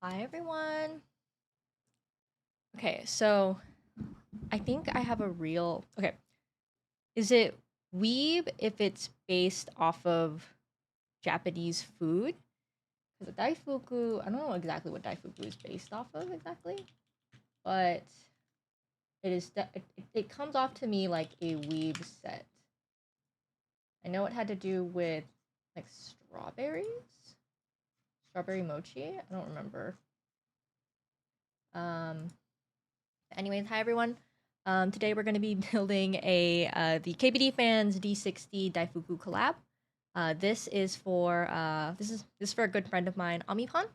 Hi everyone. Okay, so I think I have a real okay. Is it weeb if it's based off of Japanese food? Because the Daifuku, I don't know exactly what Daifuku is based off of exactly, but it comes off to me like a weeb set. I know it had to do with like strawberry mochi. I don't remember. Um, Anyways, hi everyone. Today we're going to be building the KBDfans D60 Daifuku collab. This is for a good friend of mine, Amipon.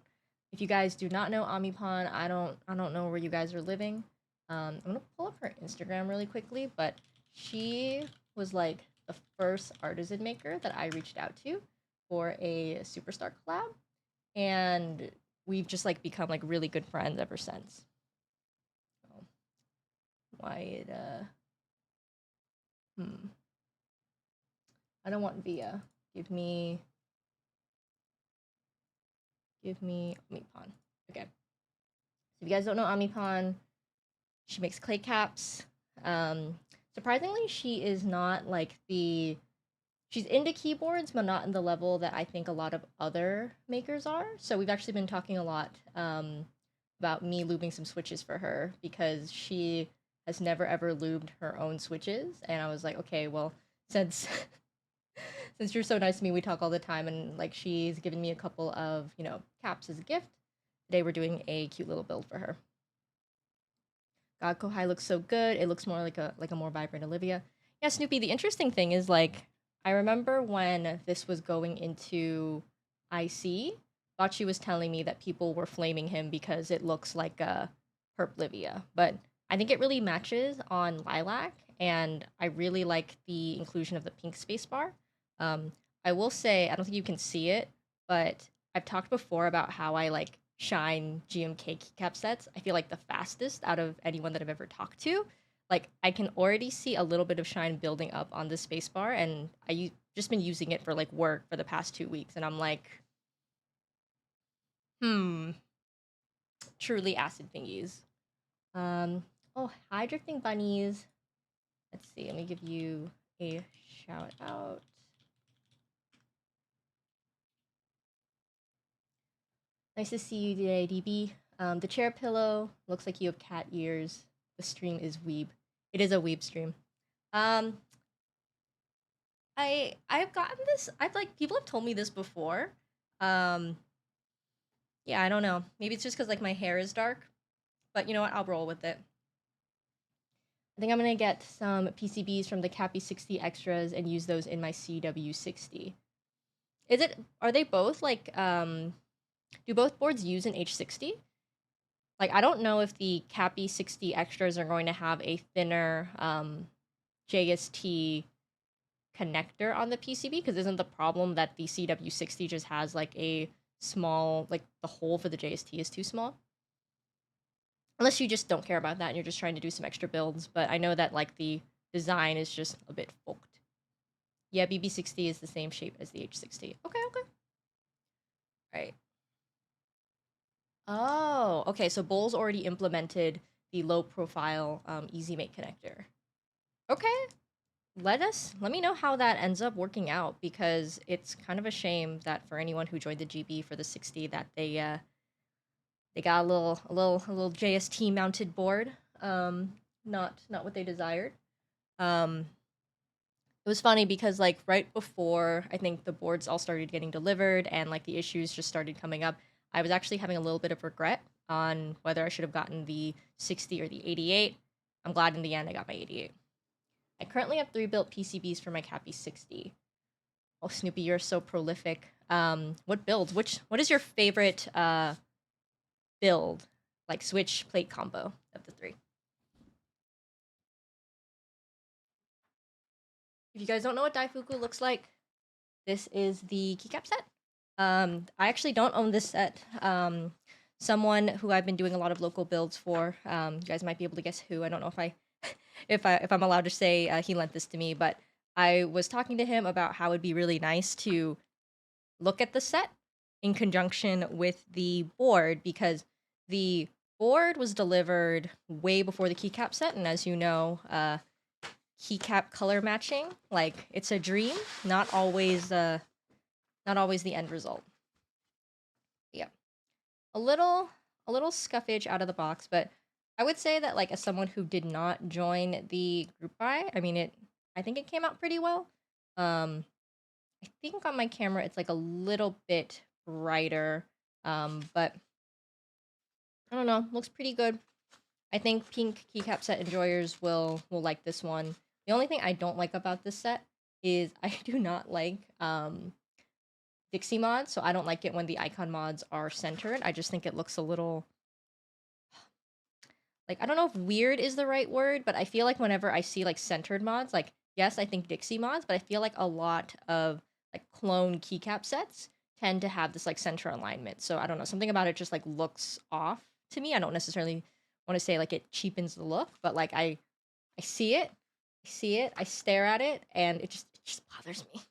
If you guys do not know Amipon, I don't know where you guys are living. I'm gonna pull up her Instagram really quickly, but she was like the first artisan maker that I reached out to for a superstar collab, and we've just like become like really good friends ever since. Why it hmm. I don't want via. Give me Omipon. Okay. So if you guys don't know Omipon, she makes clay caps. Um Surprisingly, she is not like the she's into keyboards, but not in the level that I think a lot of other makers are. So we've actually been talking a lot about me lubing some switches for her because she has never ever lubed her own switches, and I was like, okay, well, since since you're so nice to me, we talk all the time, and like she's given me a couple of caps as a gift. Today we're doing a cute little build for her. God, Kohai looks so good. It looks more like a more vibrant Olivia. Yeah, Snoopy. The interesting thing is like I remember when this was going into IC, Bocce was telling me that people were flaming him because it looks like a Perp Livia, but I think it really matches on Lilac, and I really like the inclusion of the pink spacebar. Um, I will say I don't think you can see it, but I've talked before about how I like shine GMK keycap sets. I feel like the fastest out of anyone that I've ever talked to. Like I can already see a little bit of shine building up on the spacebar, and just been using it for like work for the past 2 weeks, and I'm like, truly acid thingies. Um, oh, hi, drifting bunnies. Let's see. Let me give you a shout out. Nice to see you today, DB. The chair pillow looks like you have cat ears. The stream is weeb. It is a weeb stream. Um, I've gotten this. I've like people have told me this before. Um, yeah, I don't know. Maybe it's just because like my hair is dark, but you know what? I'll roll with it. I think I'm gonna get some PCBs from the Cappy 60 extras and use those in my CW60. Is it? Are they both like? Do both boards use an H60? Like, I don't know if the Cappy 60 extras are going to have a thinner JST connector on the PCB, because isn't the problem that the CW60 just has like a small, like the hole for the JST is too small? Unless you just don't care about that and you're just trying to do some extra builds, but I know that like the design is just a bit fucked. Yeah, BB60 is the same shape as the H60. Okay, okay. All right. Oh, okay. So Bowls already implemented the low profile Easy Make connector. Okay. Let me know how that ends up working out, because it's kind of a shame that for anyone who joined the GB for the 60 that they got a little JST mounted board. Not what they desired. Um, it was funny because like right before I think the boards all started getting delivered and like the issues just started coming up, I was actually having a little bit of regret on whether I should have gotten the 60 or the 88. I'm glad in the end I got my 88. I currently have 3 built PCBs for my Cappy 60. Oh, Snoopy, you're so prolific. What builds? What is your favorite build? Like switch plate combo of the 3. If you guys don't know what Daifuku looks like, this is the keycap set. I actually don't own this set. Someone who I've been doing a lot of local builds for. You guys might be able to guess who. I don't know if if I'm allowed to say he lent this to me, but I was talking to him about how it'd be really nice to look at the set in conjunction with the board, because the board was delivered way before the keycap set, and as you know, keycap color matching, like, it's a dream, not always the end result. Yeah, a little scuffage out of the box, but I would say that, like, as someone who did not join the group buy, I mean, I think it came out pretty well. I think on my camera it's like a little bit brighter, but I don't know, looks pretty good. I think pink keycap set enjoyers will like this one. The only thing I don't like about this set is I do not like Dixie mods, so I don't like it when the icon mods are centered. I just think it looks a little, like, I don't know if weird is the right word, but I feel like whenever I see, like, centered mods, like, yes, I think Dixie mods, but I feel like a lot of, like, clone keycap sets tend to have this, like, center alignment. So I don't know, something about it just, like, looks off to me. I don't necessarily want to say, like, it cheapens the look, but, like, I see it, I stare at it, and it just bothers me.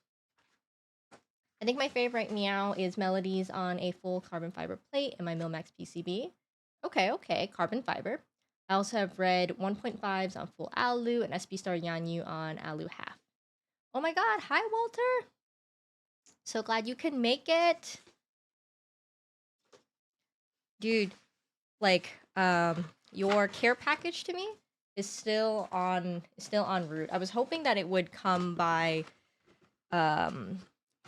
I think my favorite meow is Melodies on a full carbon fiber plate in my Milmax PCB. Okay, carbon fiber. I also have red 1.5s on full alu and SB Star Yanyu on alu half. Oh my god, hi Walter! So glad you can make it! Dude, like, your care package to me is still en route. I was hoping that it would come by,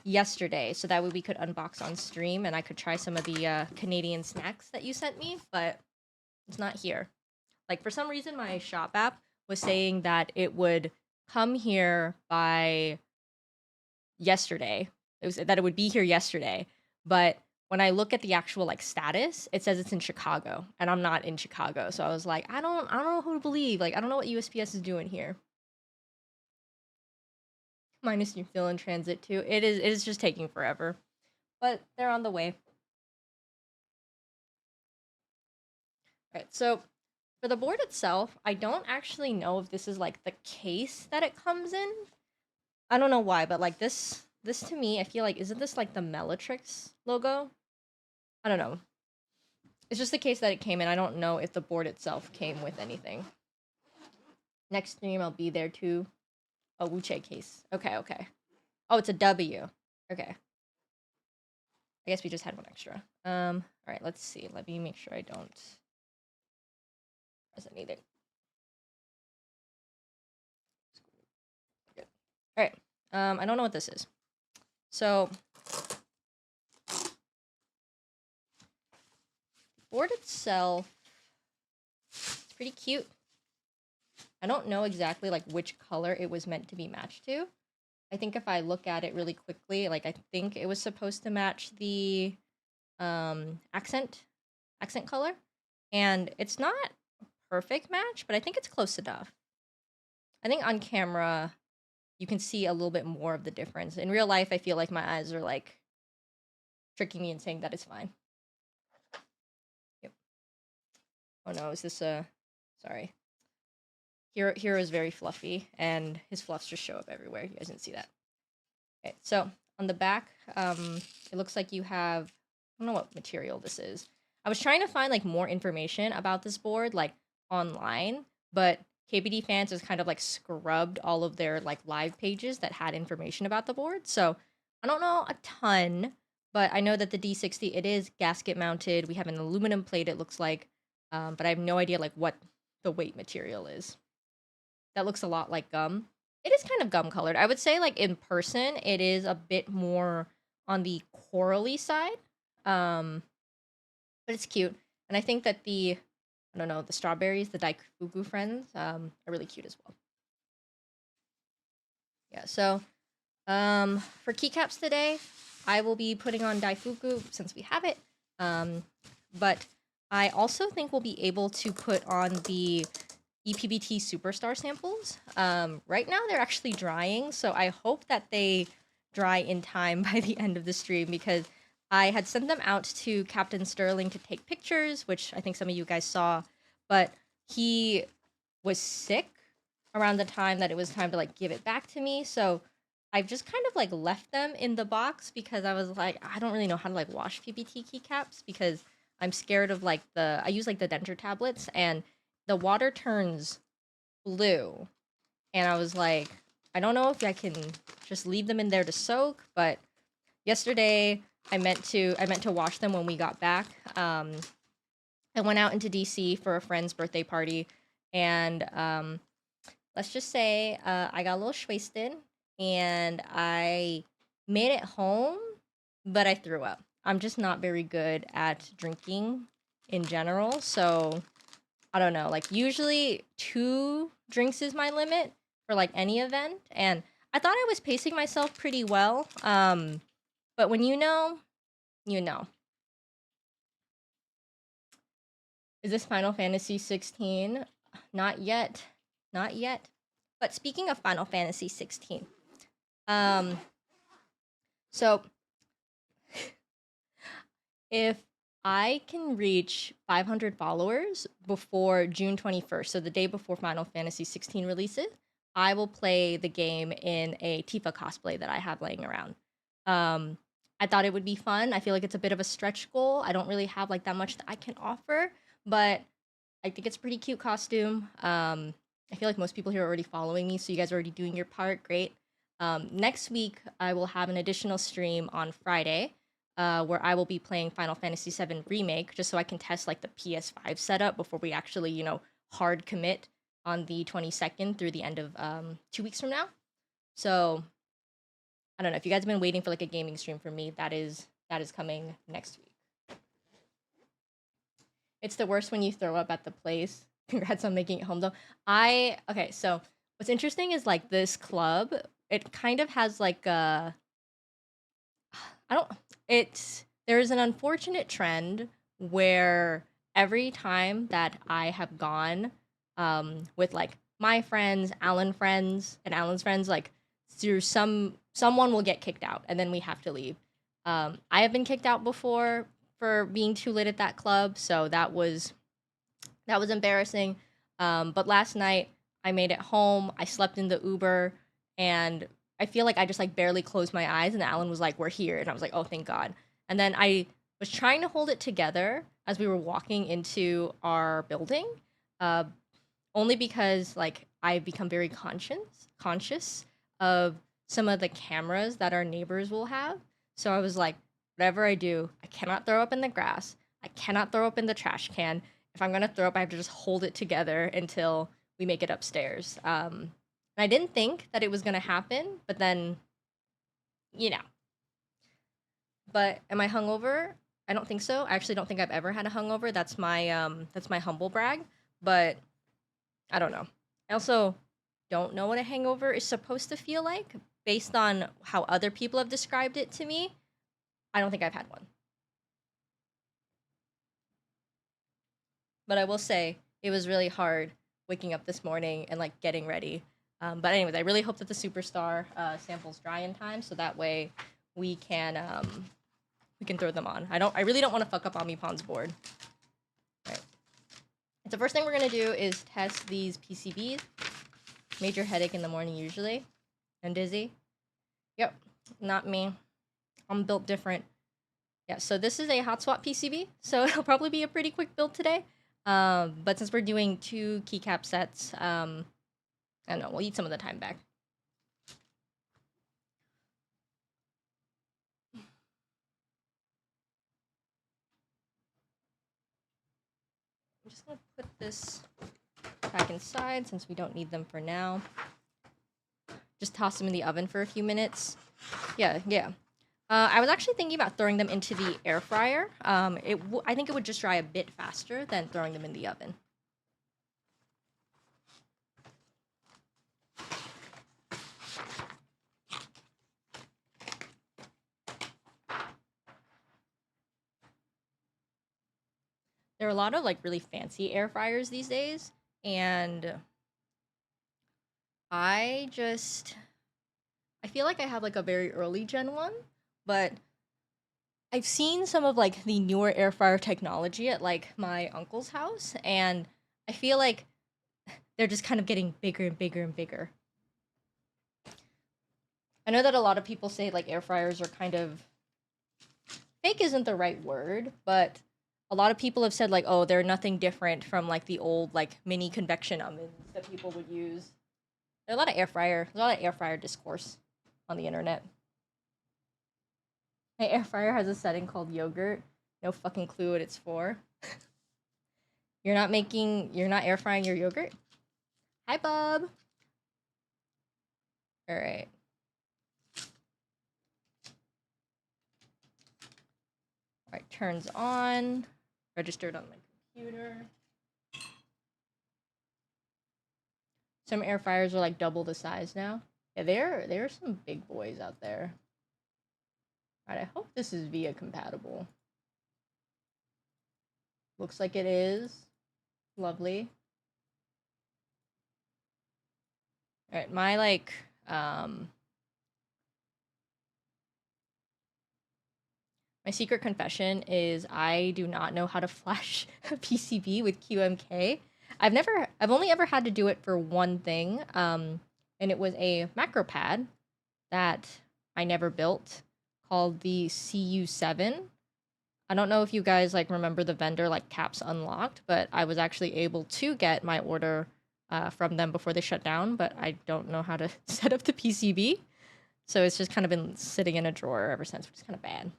yesterday, so that way we could unbox on stream and I could try some of the Canadian snacks that you sent me, but it's not here. Like, for some reason, my shop app was saying that it would come here by yesterday. It would be here yesterday, but when I look at the actual, like, status, it says it's in Chicago, and I'm not in Chicago, so I was like, I don't know who to believe. Like, I don't know what USPS is doing here. Minus you feel in transit too. It is just taking forever, but they're on the way. Right, so for the board itself, I don't actually know if this is, like, the case that it comes in. I don't know why, but, like, this to me, I feel like, isn't this, like, the Dieelectric logo? I don't know. It's just the case that it came in. I don't know if the board itself came with anything. Next stream, I'll be there too. Oh, Wuche case. Okay. Oh, it's a W. Okay. I guess we just had one extra. All right, let's see. Let me make sure I don't press anything. Good. All right. I don't know what this is. So, board itself, it's pretty cute. I don't know exactly, like, which color it was meant to be matched to. I think if I look at it really quickly, like, I think it was supposed to match the accent color, and it's not a perfect match, but I think it's close enough. I think on camera you can see a little bit more of the difference. In real life, I feel like my eyes are, like, tricking me and saying that it's fine. Yep. Oh no, is this a... Sorry. Hero is very fluffy, and his fluffs just show up everywhere. You guys didn't see that. Okay, so on the back, it looks like you have... I don't know what material this is. I was trying to find, like, more information about this board, like, online, but KBDfans has kind of, like, scrubbed all of their, like, live pages that had information about the board. So I don't know a ton, but I know that the D60, it is gasket mounted. We have an aluminum plate, it looks like, but I have no idea, like, what the weight material is. That looks a lot like gum. It is kind of gum colored. I would say, like, in person, it is a bit more on the corally side. But it's cute. And I think that the strawberries, the Daifuku friends, are really cute as well. Yeah, so for keycaps today, I will be putting on Daifuku since we have it. But I also think we'll be able to put on the EPBT Superstar samples. Right now they're actually drying, so I hope that they dry in time by the end of the stream, because I had sent them out to Captain Sterling to take pictures, which I think some of you guys saw, but he was sick around the time that it was time to, like, give it back to me, so I've just kind of like left them in the box because I was like, I don't really know how to like wash PBT keycaps because I'm scared of like I use like the denture tablets and the water turns blue. And I was like, I don't know if I can just leave them in there to soak, but yesterday I meant to wash them when we got back. I went out into DC for a friend's birthday party, and let's just say I got a little wasted, and I made it home, but I threw up. I'm just not very good at drinking in general, so I don't know. Like usually 2 drinks is my limit for like any event, and I thought I was pacing myself pretty well. But when you know, you know. Is this Final Fantasy 16? Not yet. Not yet. But speaking of Final Fantasy 16, um, so if I can reach 500 followers before June 21st, so the day before Final Fantasy 16 releases, I will play the game in a Tifa cosplay that I have laying around. I thought it would be fun. I feel like it's a bit of a stretch goal. I don't really have like that much that I can offer, but I think it's a pretty cute costume. I feel like most people here are already following me, so you guys are already doing your part. Great. Next week, I will have an additional stream on Friday where I will be playing Final Fantasy VII Remake, just so I can test like the PS5 setup before we actually, hard commit on the 22nd through the end of 2 weeks from now. So I don't know if you guys have been waiting for like a gaming stream from me. That is coming next week. It's the worst when you throw up at the place. Congrats on making it home though. Okay, so what's interesting is like this club, it kind of has like I don't there's an unfortunate trend where every time that I have gone with like my friends, Alan's friends, like through someone will get kicked out and then we have to leave. I have been kicked out before for being too late at that club, so that was embarrassing. But last night I made it home. I slept in the Uber, and I feel like I just like barely closed my eyes, and Alan was like, "We're here," and I was like, "Oh, thank God." And then I was trying to hold it together as we were walking into our building, uh, only because like I've become very conscious of some of the cameras that our neighbors will have. So I was like, whatever I do, I cannot throw up in the grass. I cannot throw up in the trash can. If I'm gonna throw up, I have to just hold it together until we make it upstairs. And I didn't think that it was gonna happen, but then, you know. But am I hungover? I don't think so. I actually don't think I've ever had a hungover. That's my humble brag. But I don't know. I also don't know what a hangover is supposed to feel like based on how other people have described it to me. I don't think I've had one. But I will say it was really hard waking up this morning and like getting ready. But anyways, I really hope that the superstar samples dry in time so that way we can throw them on. I really don't want to fuck up Amipon's board. Right. So the first thing we're gonna do is test these PCBs. Major headache in the morning usually, and dizzy. Yep, not me. I'm built different. Yeah, so this is a hot swap PCB, so it'll probably be a pretty quick build today. But since we're doing 2 keycap sets, I don't know, we'll eat some of the time back. I'm just gonna put this back inside since we don't need them for now. Just toss them in the oven for a few minutes. Yeah. I was actually thinking about throwing them into the air fryer. I think it would just dry a bit faster than throwing them in the oven. There are a lot of like really fancy air fryers these days, and I feel like I have like a very early gen one, but I've seen some of like the newer air fryer technology at like my uncle's house, and I feel like they're just kind of getting bigger and bigger and bigger. I know that a lot of people say like air fryers are kind of fake isn't the right word, but a lot of people have said like, oh, they're nothing different from like the old like mini convection ovens that people would use. There's a lot of there's a lot of air fryer discourse on the internet. My air fryer has a setting called yogurt. No fucking clue what it's for. You're not air frying your yogurt? Hi, bub. All right. All right, turns on. Registered on my computer. Some air fryers are like double the size now. Yeah, there are some big boys out there. All right, I hope this is VIA compatible. Looks like it is. Lovely. All right, my like my secret confession is I do not know how to flash a PCB with QMK. I've only ever had to do it for one thing, and it was a macro pad that I never built called the CU7. I don't know if you guys like remember the vendor like Caps Unlocked, but I was actually able to get my order from them before they shut down, but I don't know how to set up the PCB. So it's just kind of been sitting in a drawer ever since, which is kind of bad.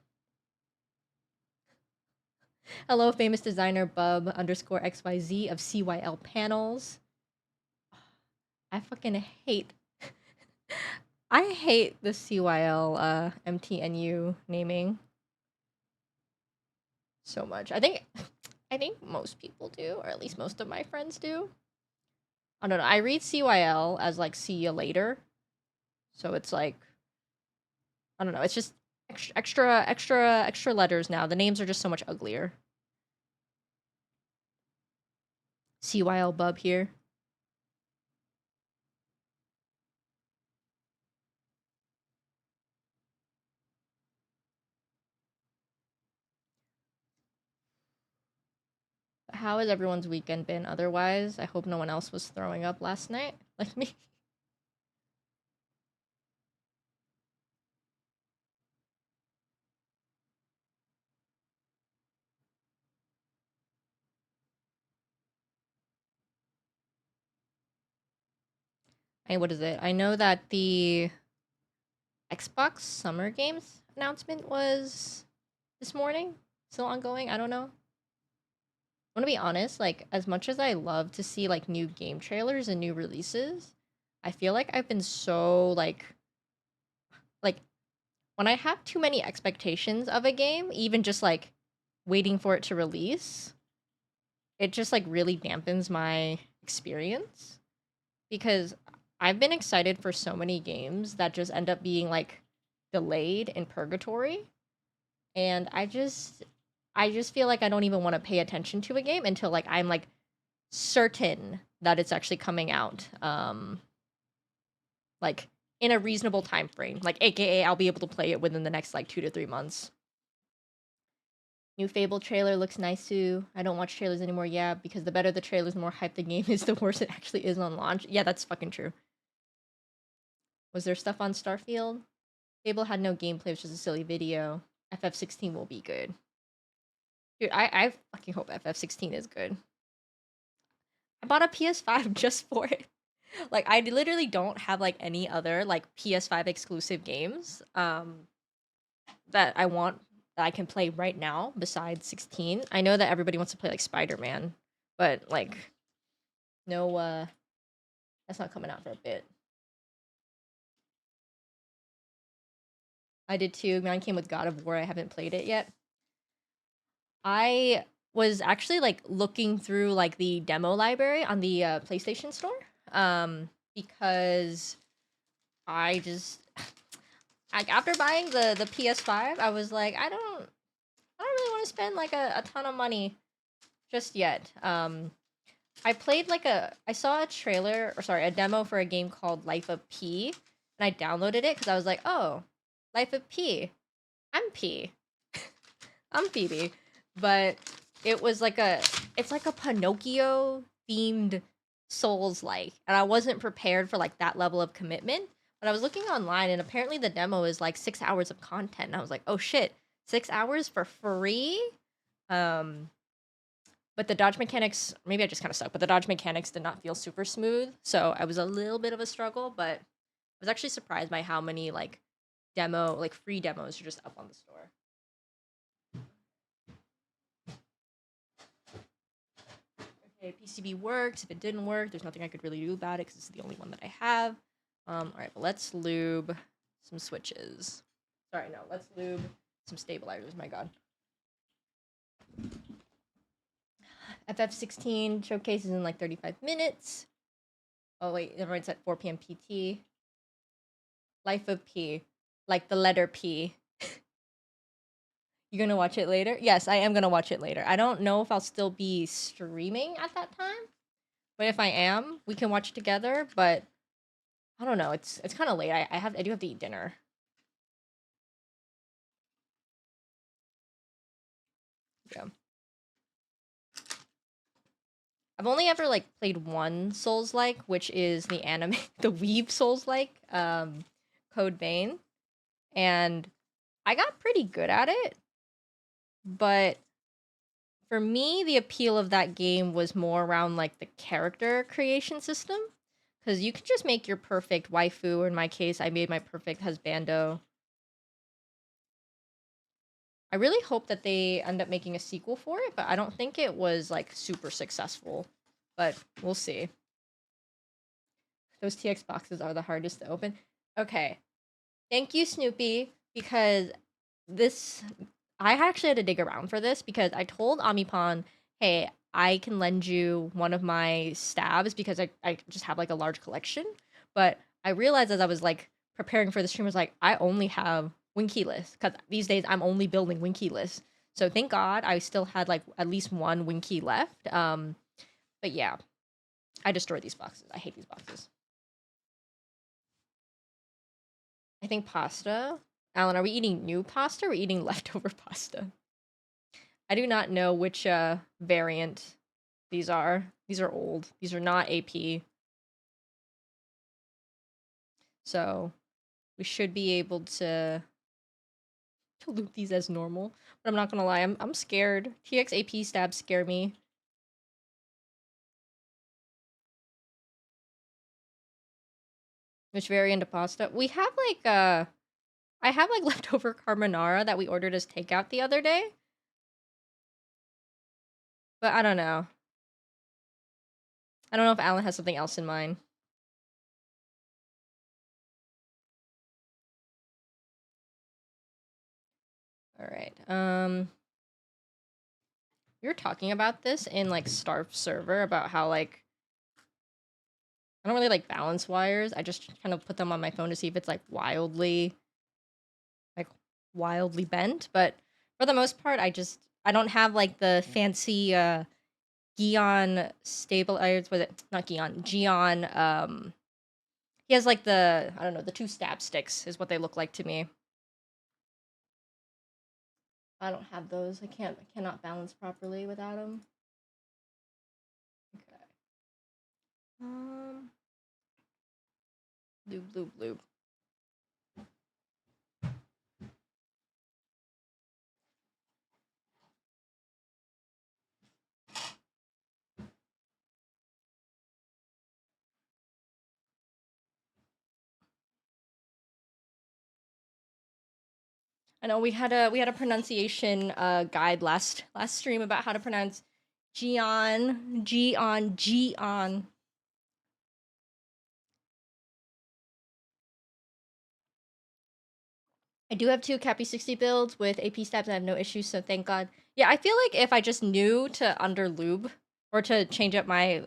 Hello, famous designer Bub _XYZ of CYL panels. I fucking hate. I hate the CYL MTNU naming so much. I think most people do, or at least most of my friends do. I don't know. I read CYL as like see you later. So it's like I don't know. It's just extra letters now. The names are just so much uglier. CYL Bub here. How has everyone's weekend been otherwise? I hope no one else was throwing up last night like me. Hey, what is it? I know that the Xbox Summer Games announcement was this morning. Still ongoing? I don't know. I want to be honest, like as much as I love to see like new game trailers and new releases, I feel like I've been so like when I have too many expectations of a game, even just like waiting for it to release, it just like really dampens my experience because I've been excited for so many games that just end up being like delayed in purgatory. And I just feel like I don't even want to pay attention to a game until like I'm like certain that it's actually coming out. Like in a reasonable time frame. Like AKA I'll be able to play it within the next like 2 to 3 months. New Fable trailer looks nice too. I don't watch trailers anymore, yeah, because the better the trailers, the more hype the game is, the worse it actually is on launch. Yeah, that's fucking true. Was there stuff on Starfield? Fable had no gameplay, it was just a silly video. FF16 will be good. Dude, I fucking hope FF16 is good. I bought a PS5 just for it. Like, I literally don't have, like, any other, like, PS5 exclusive games, that I want, that I can play right now besides 16. I know that everybody wants to play, like, Spider-Man, but, like, no, that's not coming out for a bit. I did too. Mine came with God of War. I haven't played it yet. I was actually like looking through like the demo library on the PlayStation Store, because I just like after buying the PS5, I was like, I don't really want to spend like a ton of money just yet. I played like I saw a trailer or sorry a demo for a game called Life of P, and I downloaded it because I was like, oh, Life of P, I'm P, I'm Phoebe. But it was like it's like a Pinocchio themed Souls like, and I wasn't prepared for like that level of commitment. But I was looking online, and apparently the demo is like 6 hours of content. And I was like, oh shit, 6 hours for free? Um, but the dodge mechanics, maybe I just kind of suck, but the dodge mechanics did not feel super smooth. So I was a little bit of a struggle, but I was actually surprised by how many like free demos are just up on the store. Okay, PCB works. If it didn't work, there's nothing I could really do about it because it's the only one that I have. All right, but let's lube some switches. Sorry, no, let's lube some stabilizers. My God. FF16 showcase is in like 35 minutes. Oh wait, it's at 4 p.m. PT. Life of P, like the letter P. You gonna watch it later? Yes, I am gonna watch it later. I don't know if I'll still be streaming at that time, but if I am, we can watch together. But I don't know. It's kind of late. I do have to eat dinner. Yeah. I've only ever like played one Souls-like, which is the anime, the Weave Souls-like, Code Vein, and I got pretty good at it. But for me, the appeal of that game was more around like the character creation system, because you can just make your perfect waifu. Or in my case, I made my perfect husbando. I really hope that they end up making a sequel for it, but I don't think it was like super successful. But we'll see. Those TX boxes are the hardest to open. Okay. Thank you, Snoopy, because I actually had to dig around for this because I told Amipon, hey, I can lend you one of my stabs because I just have like a large collection. But I realized as I was like preparing for the stream, I was like, I only have wing keyless because these days I'm only building wing keyless. So thank God I still had like at least one wing key left. But yeah, I destroyed these boxes. I hate these boxes. I think pasta. Alan, are we eating new pasta or are we eating leftover pasta? I do not know which variant these are. These are old. These are not AP. So we should be able to loop these as normal. But I'm not gonna lie, I'm scared. TX AP stabs scare me. Which variant of pasta? We have like I have like leftover carbonara that we ordered as takeout the other day. But I don't know. I don't know if Alan has something else in mind. All right. We were talking about this in like Starf server about how like I don't really like balance wires. I just kind of put them on my phone to see if it's like wildly bent. But for the most part, I don't have like the fancy Gion stabilizers. Was it not Gion? Gion. He has like the I don't know the two stab sticks is what they look like to me. I don't have those. I cannot balance properly without them. Okay. Lube. I know we had a pronunciation guide last stream about how to pronounce Gion. I do have two KBDfans builds with AP stabs and I have no issues, so thank God. Yeah, I feel like if I just knew to under lube or to change up my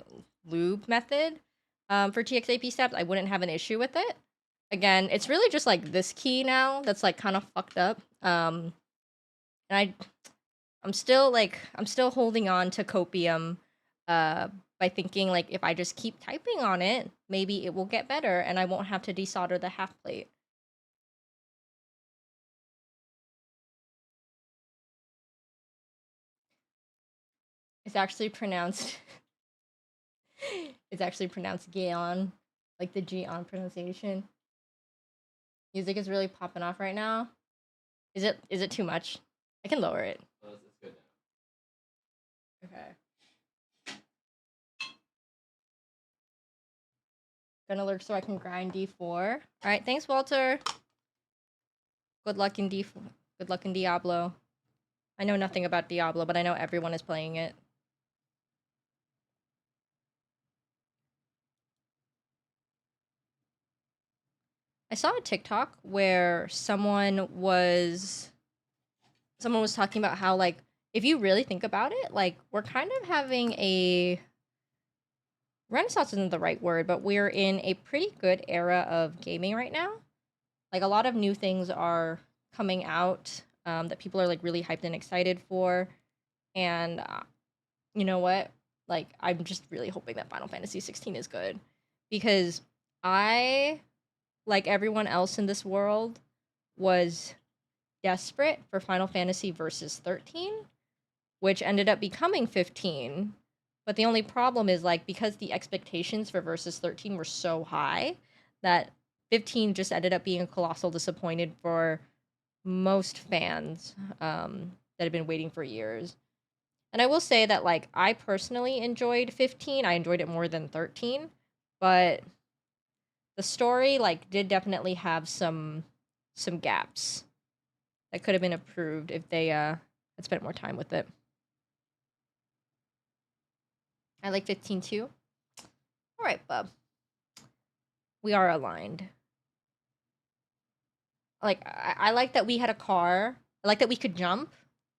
lube method for TX AP stabs, I wouldn't have an issue with it. Again, it's really just like this key now that's like kind of fucked up. And I'm still holding on to copium by thinking like if I just keep typing on it, maybe it will get better and I won't have to desolder the half plate. It's actually pronounced it's actually pronounced Gaon, like the Gion pronunciation. Music is really popping off right now. Is it too much? I can lower it. Well, it's good now. Okay. Gonna lurk so I can grind D4. All right, thanks, Walter. Good luck in Good luck in Diablo. I know nothing about Diablo, but I know everyone is playing it. I saw a TikTok where someone was talking about how, like, if you really think about it, like, we're kind of having a renaissance isn't the right word, but we're in a pretty good era of gaming right now. Like, a lot of new things are coming out that people are like really hyped and excited for, and you know what? Like, I'm just really hoping that Final Fantasy 16 is good, because I, like everyone else in this world, was desperate for Final Fantasy Versus 13, which ended up becoming 15. But the only problem is, like, because the expectations for Versus 13 were so high, that 15 just ended up being a colossal disappointment for most fans that have been waiting for years. And I will say that, like, I personally enjoyed 15. I enjoyed it more than 13, but the story, like, did definitely have some gaps that could have been improved if they had spent more time with it. I like 15 too. All right, bub. We are aligned. Like, I like that we had a car. I like that we could jump.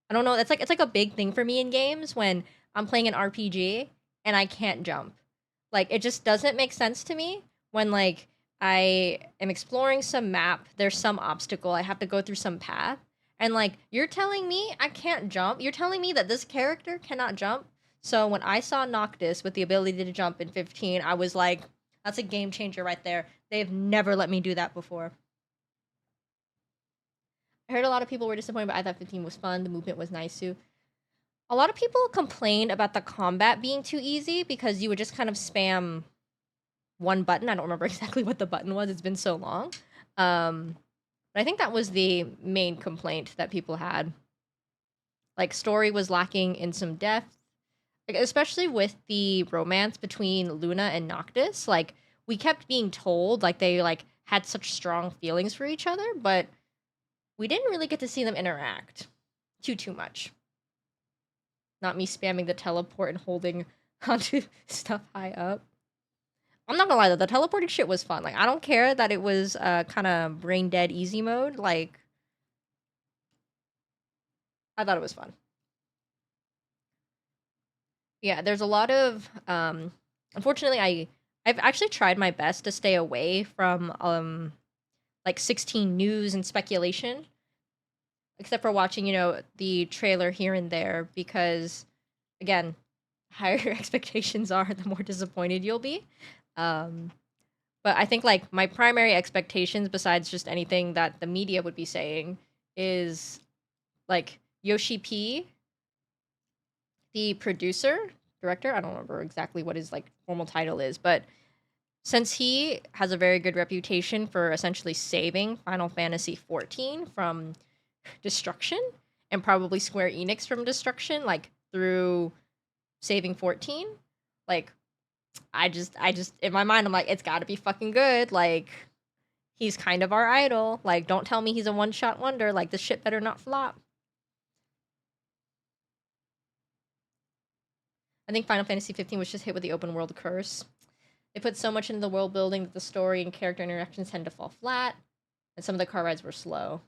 I don't know. It's like a big thing for me in games when I'm playing an RPG and I can't jump. Like, it just doesn't make sense to me when, like, I am exploring some map, there's some obstacle, I have to go through some path, and, like, you're telling me I can't jump? You're telling me that this character cannot jump? So when I saw Noctis with the ability to jump in 15, I was like, that's a game changer right there. They've never let me do that before. I heard a lot of people were disappointed, but I thought 15 was fun. The movement was nice too. A lot of people complained about the combat being too easy because you would just kind of spam one button. I don't remember exactly what the button was. It's been so long. But I think that was the main complaint that people had. Like, story was lacking in some depth, like, especially with the romance between Luna and Noctis. Like, we kept being told, like, they, like, had such strong feelings for each other, but we didn't really get to see them interact too much. Not me spamming the teleport and holding onto stuff high up. I'm not gonna lie though, the teleporting shit was fun. Like, I don't care that it was kind of brain dead easy mode. Like, I thought it was fun. Yeah, there's a lot of unfortunately I've actually tried my best to stay away from like 16 news and speculation, except for watching, you know, the trailer here and there, because again, higher expectations are, the more disappointed you'll be. But I think, like, my primary expectations, besides just anything that the media would be saying, is, like, Yoshi P, the director, I don't remember exactly what his, like, formal title is, but since he has a very good reputation for essentially saving Final Fantasy XIV from destruction, and probably Square Enix from destruction, like, through saving 14, like, I just in my mind I'm like, it's got to be fucking good. Like, he's kind of our idol. Like, don't tell me he's a one-shot wonder. Like, this shit better not flop. I think Final Fantasy 15 was just hit with the open world curse. They put so much into the world building that the story and character interactions tend to fall flat, and some of the car rides were slow.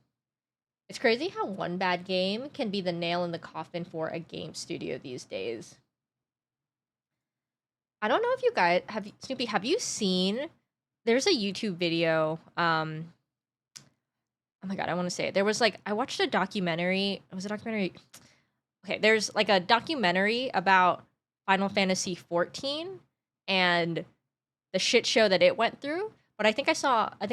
It's crazy how one bad game can be the nail in the coffin for a game studio these days. I don't know if you guys Snoopy, have you seen, there's a YouTube video, oh my god, I want to say it. There was, like, I watched a documentary. It was a documentary. Okay, there's, like, a documentary about Final Fantasy 14 and the shit show that it went through. But I think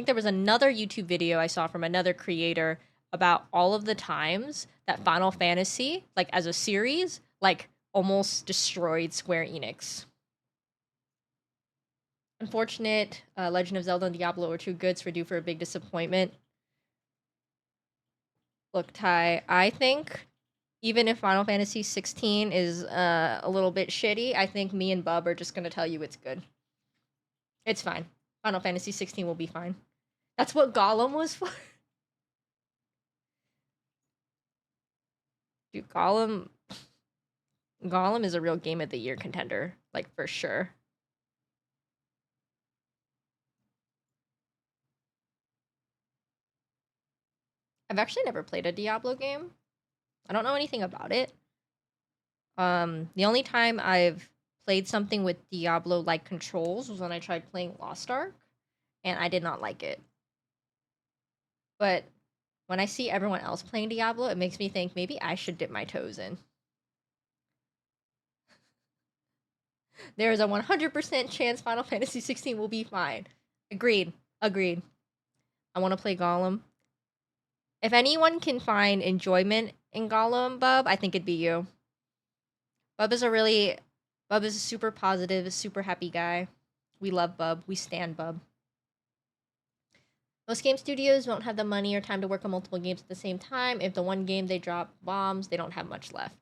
there was another YouTube video I saw from another creator about all of the times that Final Fantasy, like, as a series, like, almost destroyed Square Enix. Unfortunate, Legend of Zelda and Diablo were too good, so we're due for a big disappointment. Look, Ty, I think even if Final Fantasy 16 is a little bit shitty, I think me and Bub are just gonna tell you it's good. It's fine. Final Fantasy 16 will be fine. That's what Gollum was for. Dude, Gollum is a real game of the year contender, like for sure. I've actually never played a Diablo game. I don't know anything about it. The only time I've played something with Diablo-like controls was when I tried playing Lost Ark, and I did not like it. But when I see everyone else playing Diablo, it makes me think maybe I should dip my toes in. There is a 100% chance Final Fantasy 16 will be fine. Agreed. Agreed. I want to play Gollum. If anyone can find enjoyment in Gollum, Bub, I think it'd be you. Bub is a super positive, super happy guy. We love Bub. We stand Bub. Most game studios won't have the money or time to work on multiple games at the same time. If the one game they drop bombs, they don't have much left.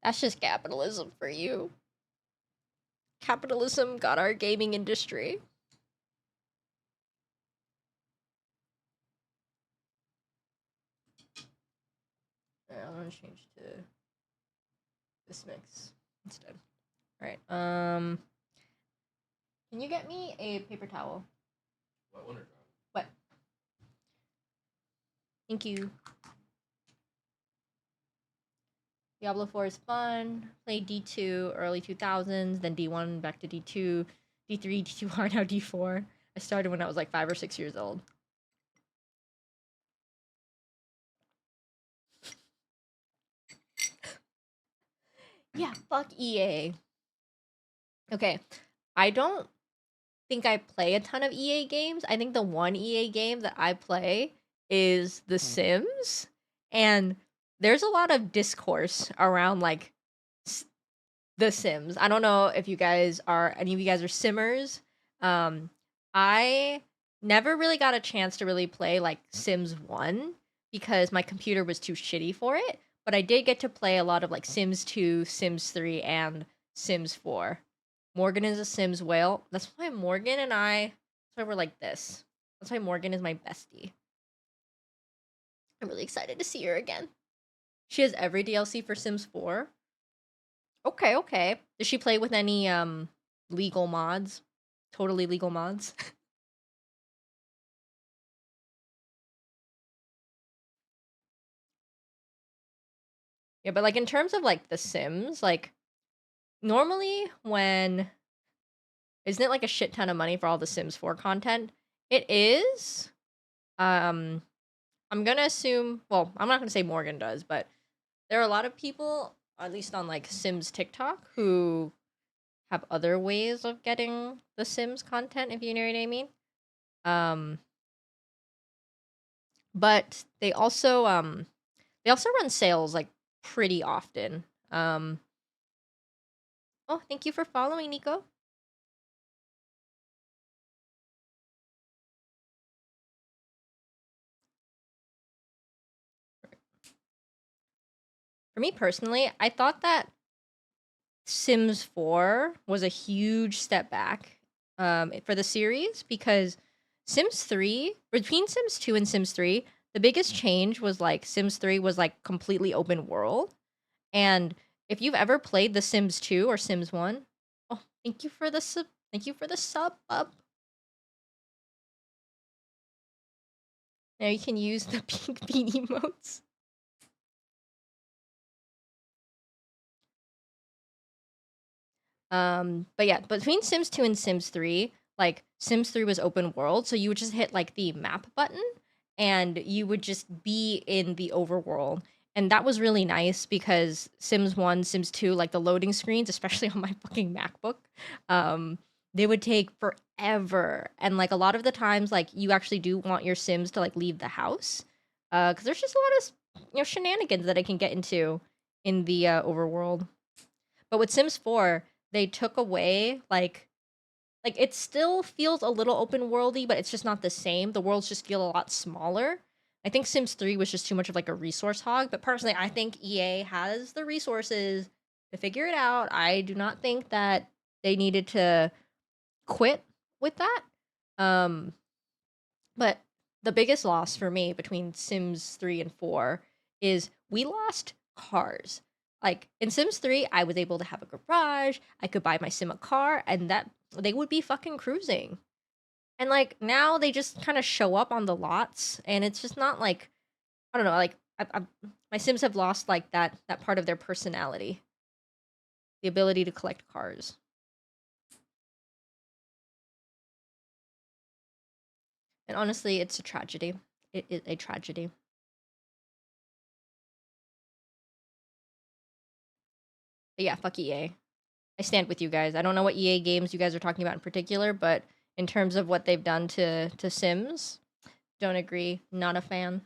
That's just capitalism for you. Capitalism got our gaming industry. I'm gonna change to this mix instead. Alright, can you get me a paper towel? What one or dry? What? Thank you. Diablo 4 is fun. Played D2 early 2000s, then D1 back to D2, D3, D2R, now D4. I started when I was like 5 or 6 years old. Yeah, fuck EA. Okay, I don't think I play a ton of EA games. I think the one EA game that I play is The Sims, and there's a lot of discourse around like The Sims. I don't know if any of you guys are Simmers. I never really got a chance to really play like Sims 1 because my computer was too shitty for it, but I did get to play a lot of like Sims 2, Sims 3, and Sims 4. Morgan is a Sims whale. That's why we're like this. That's why Morgan is my bestie. I'm really excited to see her again. She has every DLC for Sims 4. Okay. Does she play with any legal mods? Totally legal mods? Yeah, but like in terms of like The Sims, like normally when isn't it like a shit ton of money for all the Sims 4 content? It is. I'm gonna assume, well, I'm not gonna say Morgan does, but there are a lot of people, at least on like Sims TikTok, who have other ways of getting the Sims content, if you know what I mean. But they also run sales like pretty often. Oh, thank you for following, Nico. For me personally, I thought that Sims 4 was a huge step back for the series because Sims 3, between Sims 2 and Sims 3, the biggest change was like Sims 3 was like completely open world. And if you've ever played The Sims 2 or Sims 1, oh, thank you for the sub. Thank you for the sub up. Now you can use the pink bean emotes. But yeah, between Sims 2 and Sims 3, like Sims 3 was open world, so you would just hit like the map button and you would just be in the overworld. And that was really nice because Sims 1, Sims 2, like the loading screens, especially on my fucking MacBook, they would take forever. And like a lot of the times, like you actually do want your Sims to like leave the house. Because there's just a lot of shenanigans that I can get into in the overworld. But with Sims 4, they took away like it still feels a little open worldy, but it's just not the same. The worlds just feel a lot smaller. I think Sims 3 was just too much of like a resource hog, but personally, I think EA has the resources to figure it out. I do not think that they needed to quit with that. But the biggest loss for me between Sims 3 and 4 is we lost cars. Like in Sims 3, I was able to have a garage, I could buy my sim a car, and that they would be fucking cruising. And like now they just kind of show up on the lots, and it's just not like I don't know, like my Sims have lost like that part of their personality, the ability to collect cars. And honestly, it's a tragedy. It is a tragedy. But yeah, fuck EA. I stand with you guys. I don't know what EA games you guys are talking about in particular, but in terms of what they've done to Sims, don't agree. Not a fan.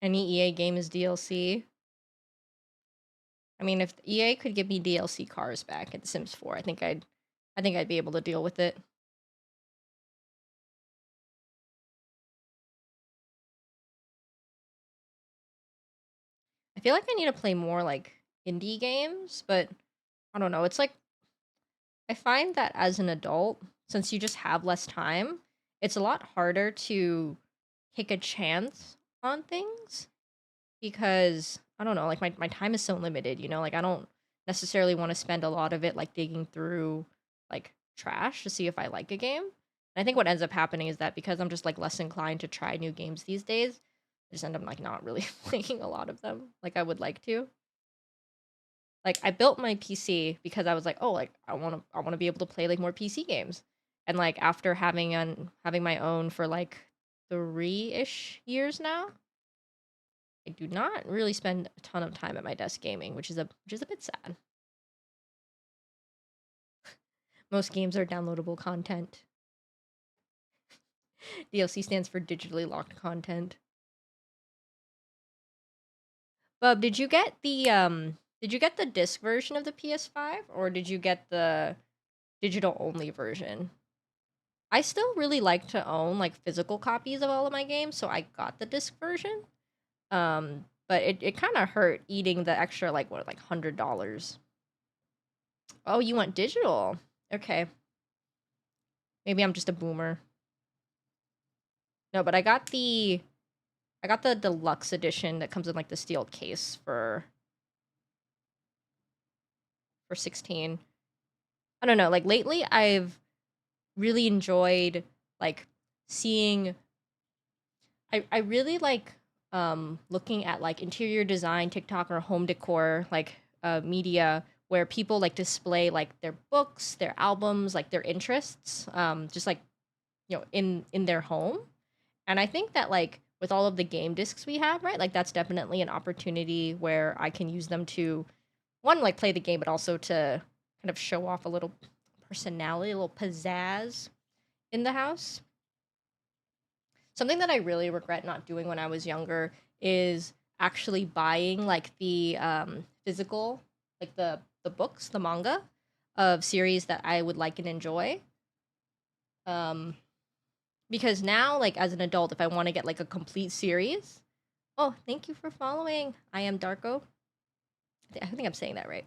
Any EA game is DLC. I mean, if EA could give me DLC cars back at The Sims 4, I think I'd be able to deal with it. I feel like I need to play more like indie games, but I don't know. It's like I find that as an adult, since you just have less time, it's a lot harder to take a chance on things because I don't know, like my time is so limited, you know, like I don't necessarily want to spend a lot of it like digging through like trash to see if I like a game. And I think what ends up happening is that because I'm just like less inclined to try new games these days, I just end up like not really playing a lot of them like I would like to. Like I built my PC because I was like, oh, like I want to be able to play like more PC games. And like after having my own for like 3-ish years now, I do not really spend a ton of time at my desk gaming, which is a bit sad. Most games are downloadable content. DLC stands for digitally locked content. Bub, did you get the disc version of the PS5 or did you get the digital only version? I still really like to own like physical copies of all of my games, so I got the disc version. But it kind of hurt eating the extra like what like $100. Oh, you want digital? Okay. Maybe I'm just a boomer. No, but I got the deluxe edition that comes in like the steel case for 16. I don't know, like lately I've really enjoyed like seeing I really like looking at like interior design TikTok or home decor like media where people like display like their books, their albums, like their interests just like you know in their home. And I think that like with all of the game discs we have, right? Like that's definitely an opportunity where I can use them to one like play the game but also to kind of show off a little personality, a little pizzazz in the house. Something that I really regret not doing when I was younger is actually buying like the physical, like the books, the manga of series that I would like and enjoy. Um, because now, like as an adult, if I want to get like a complete series, oh, thank you for following. I am Darko. I think I'm saying that right.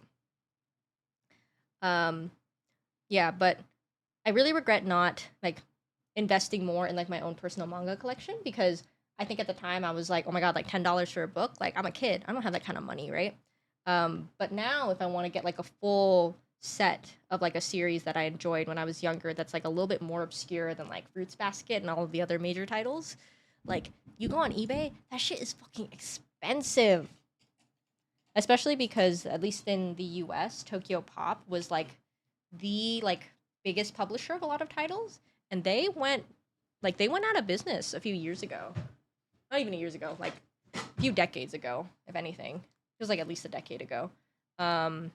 Um, yeah, but I really regret not like investing more in like my own personal manga collection because I think at the time I was like, oh my god, like $10 for a book. Like I'm a kid, I don't have that kind of money, right? But now if I want to get like a full set of like a series that I enjoyed when I was younger, that's like a little bit more obscure than like Fruits Basket and all of the other major titles. Like you go on eBay, that shit is fucking expensive. Especially because at least in the US, Tokyo Pop was the like biggest publisher of a lot of titles and they went out of business a few years ago. Not even years ago, like a few decades ago, if anything. It was like at least a decade ago. Um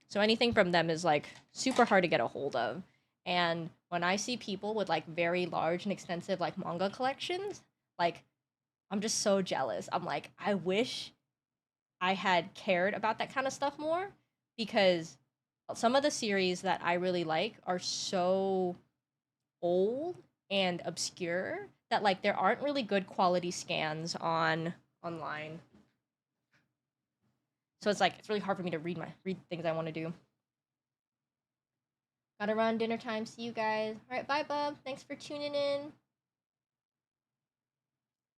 so anything from them is like super hard to get a hold of. And when I see people with like very large and extensive like manga collections, like I'm just so jealous. I'm like, I had cared about that kind of stuff more, because some of the series that I really like are so old and obscure that like there aren't really good quality scans online. So it's like it's really hard for me to read things I want to do. Gotta run, dinner time. See you guys. All right, bye, bub. Thanks for tuning in.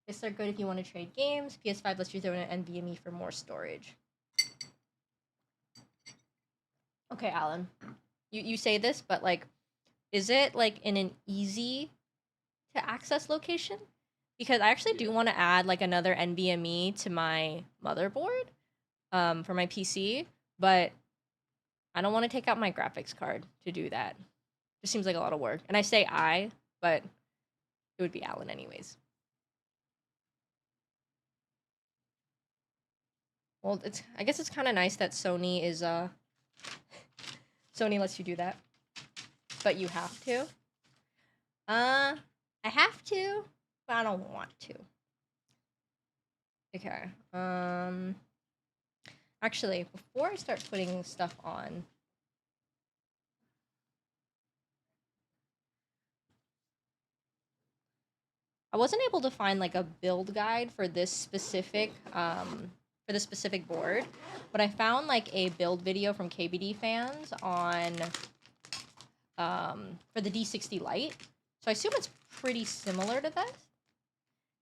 This are good if you want to trade games. PS5 lets you throw in an NVMe for more storage. Okay, Alan. You say this, but like, is it like in an easy to access location? Because I actually do want to add like another NVMe to my motherboard, for my PC, but I don't want to take out my graphics card to do that. Just seems like a lot of work. And I say I, but it would be Alan anyways. Well, I guess it's kind of nice that Sony is Sony lets you do that, but you have to. I have to, but I don't want to. Okay. Actually, before I start putting stuff on, I wasn't able to find like a build guide for this specific board, but I found like a build video from KBDfans on for the D60 Lite. So I assume it's pretty similar to this.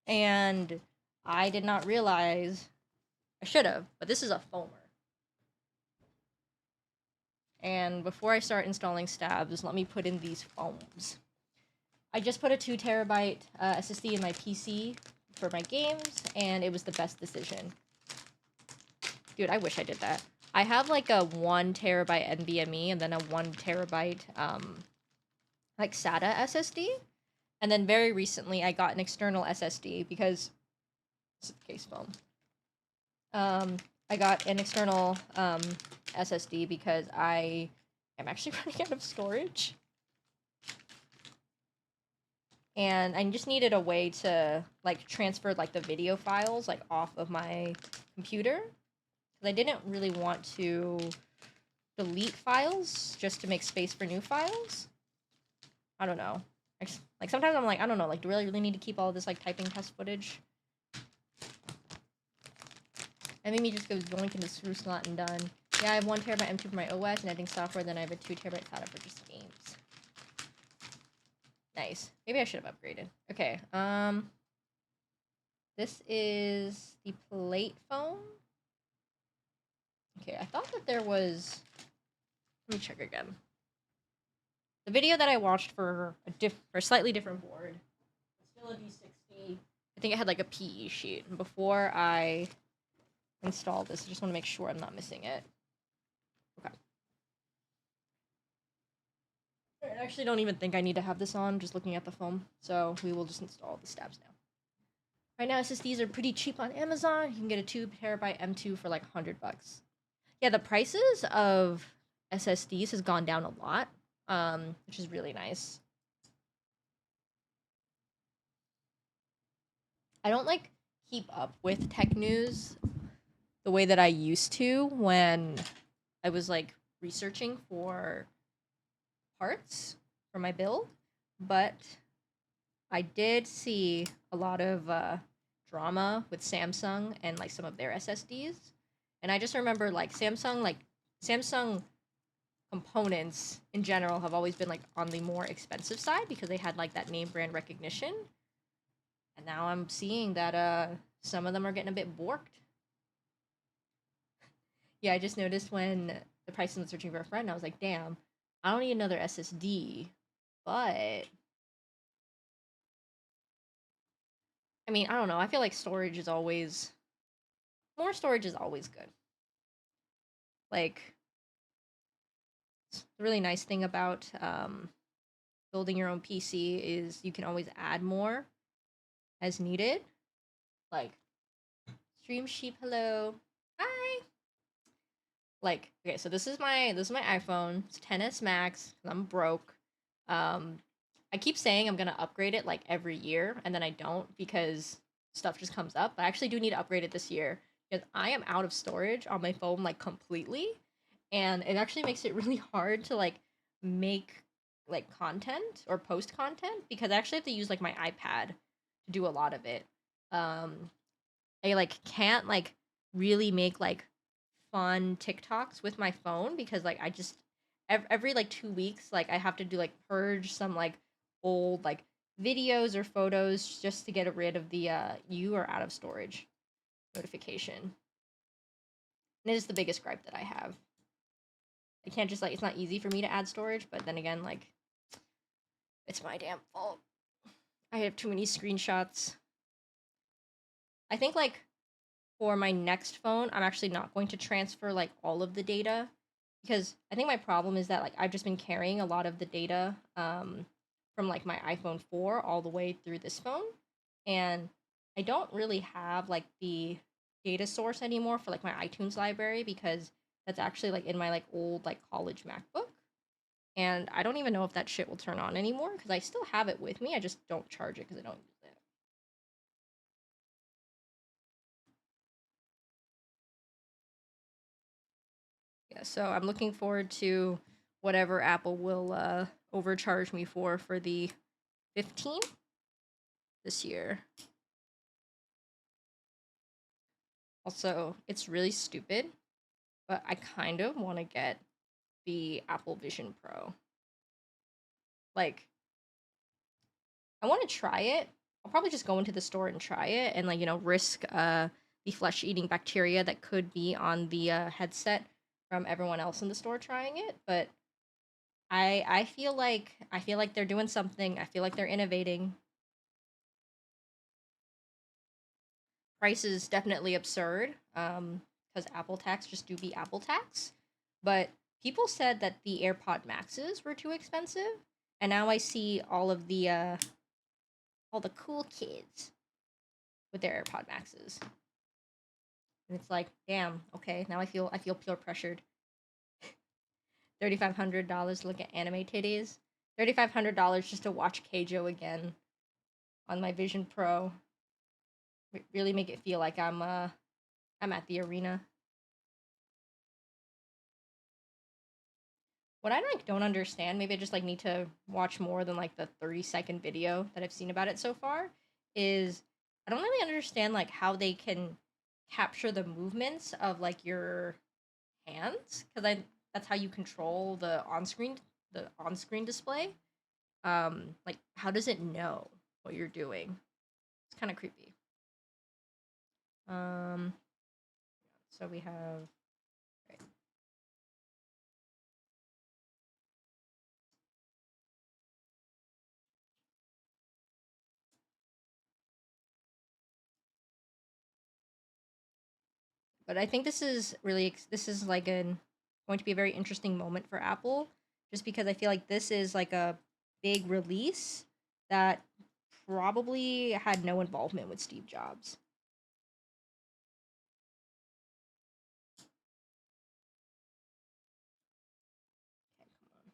And I did not realize, I should have, but this is a foamer. And before I start installing stabs, let me put in these foams. I just put a 2 terabyte SSD in my PC for my games, and it was the best decision. Dude, I wish I did that. I have like a 1 terabyte NVMe and then a 1 terabyte like SATA SSD. And then very recently I got an external SSD because this is the case foam. I got an external SSD because I am actually running out of storage. And I just needed a way to like transfer like the video files like off of my computer. Because I didn't really want to delete files just to make space for new files. I don't know. Like sometimes I'm like, I don't know, like do I really need to keep all of this like typing test footage? And maybe just goes yoink into screw slot and done. Yeah, I have 1 terabyte M2 for my OS and editing software, then I have a 2 terabyte SATA for just games. Nice. Maybe I should have upgraded. Okay, this is the plate foam. Okay, I thought that there was... Let me check again. The video that I watched for a slightly different board, still a D60. I think it had like a PE sheet. And before I install this, I just want to make sure I'm not missing it. Okay. I actually don't even think I need to have this on, just looking at the foam. So we will just install the stabs now. Right now, SSDs are pretty cheap on Amazon. You can get a 2 terabyte M2 for like $100. Yeah, the prices of SSDs has gone down a lot, which is really nice. I don't like keep up with tech news the way that I used to when I was like researching for parts for my build, but I did see a lot of drama with Samsung and like some of their SSDs. And I just remember like Samsung components in general have always been like on the more expensive side because they had like that name brand recognition. And now I'm seeing that some of them are getting a bit borked. Yeah, I just noticed when the price was searching for a friend, I was like, damn, I don't need another SSD, but I mean, I don't know. I feel like more storage is always good. Like, the really nice thing about building your own PC is you can always add more as needed. Like, Stream Sheep, hello. Hi. Like, okay, so this is my iPhone. It's 10s Max. I'm broke. I keep saying I'm gonna upgrade it like every year, and then I don't because stuff just comes up. I actually do need to upgrade it this year because I am out of storage on my phone like completely, and it actually makes it really hard to like make like content or post content because I actually have to use like my iPad to do a lot of it. I like can't like really make like fun TikToks with my phone because like I just every like 2 weeks like I have to do like purge some like old like videos or photos just to get rid of the you are out of storage notification. And it is the biggest gripe that I have. I can't just like it's not easy for me to add storage, but then again like it's my damn fault. I have too many screenshots. I think like for my next phone, I'm actually not going to transfer like all of the data because I think my problem is that like I've just been carrying a lot of the data from like my iPhone 4 all the way through this phone, and I don't really have like the data source anymore for like my iTunes library because that's actually like in my like old like college MacBook, and I don't even know if that shit will turn on anymore because I still have it with me. I just don't charge it because I don't use it. Yeah, so I'm looking forward to whatever Apple will overcharge me for the 15 this year. Also, it's really stupid, but I kind of want to get the Apple Vision Pro. Like, I want to try it. I'll probably just go into the store and try it and like, you know, risk the flesh-eating bacteria that could be on the headset from everyone else in the store trying it, but I feel like they're doing something. I feel like they're innovating. Price is definitely absurd because Apple tax just do be Apple tax. But people said that the AirPod Maxes were too expensive, and now I see all the cool kids with their AirPod Maxes, and it's like, damn, okay, now I feel pure pressured. $3,500 to look at anime titties. $3,500 just to watch Keijo again on my Vision Pro. Really make it feel like I'm at the arena. What I like don't understand, maybe I just like need to watch more than like the 30-second video that I've seen about it so far, is I don't really understand like how they can capture the movements of like your hands because I that's how you control the on-screen display. Like how does it know what you're doing? It's kind of creepy. Um so we have right. But I think this is like an going to be a very interesting moment for Apple, just because I feel like this is like a big release that probably had no involvement with Steve Jobs. Okay, come on.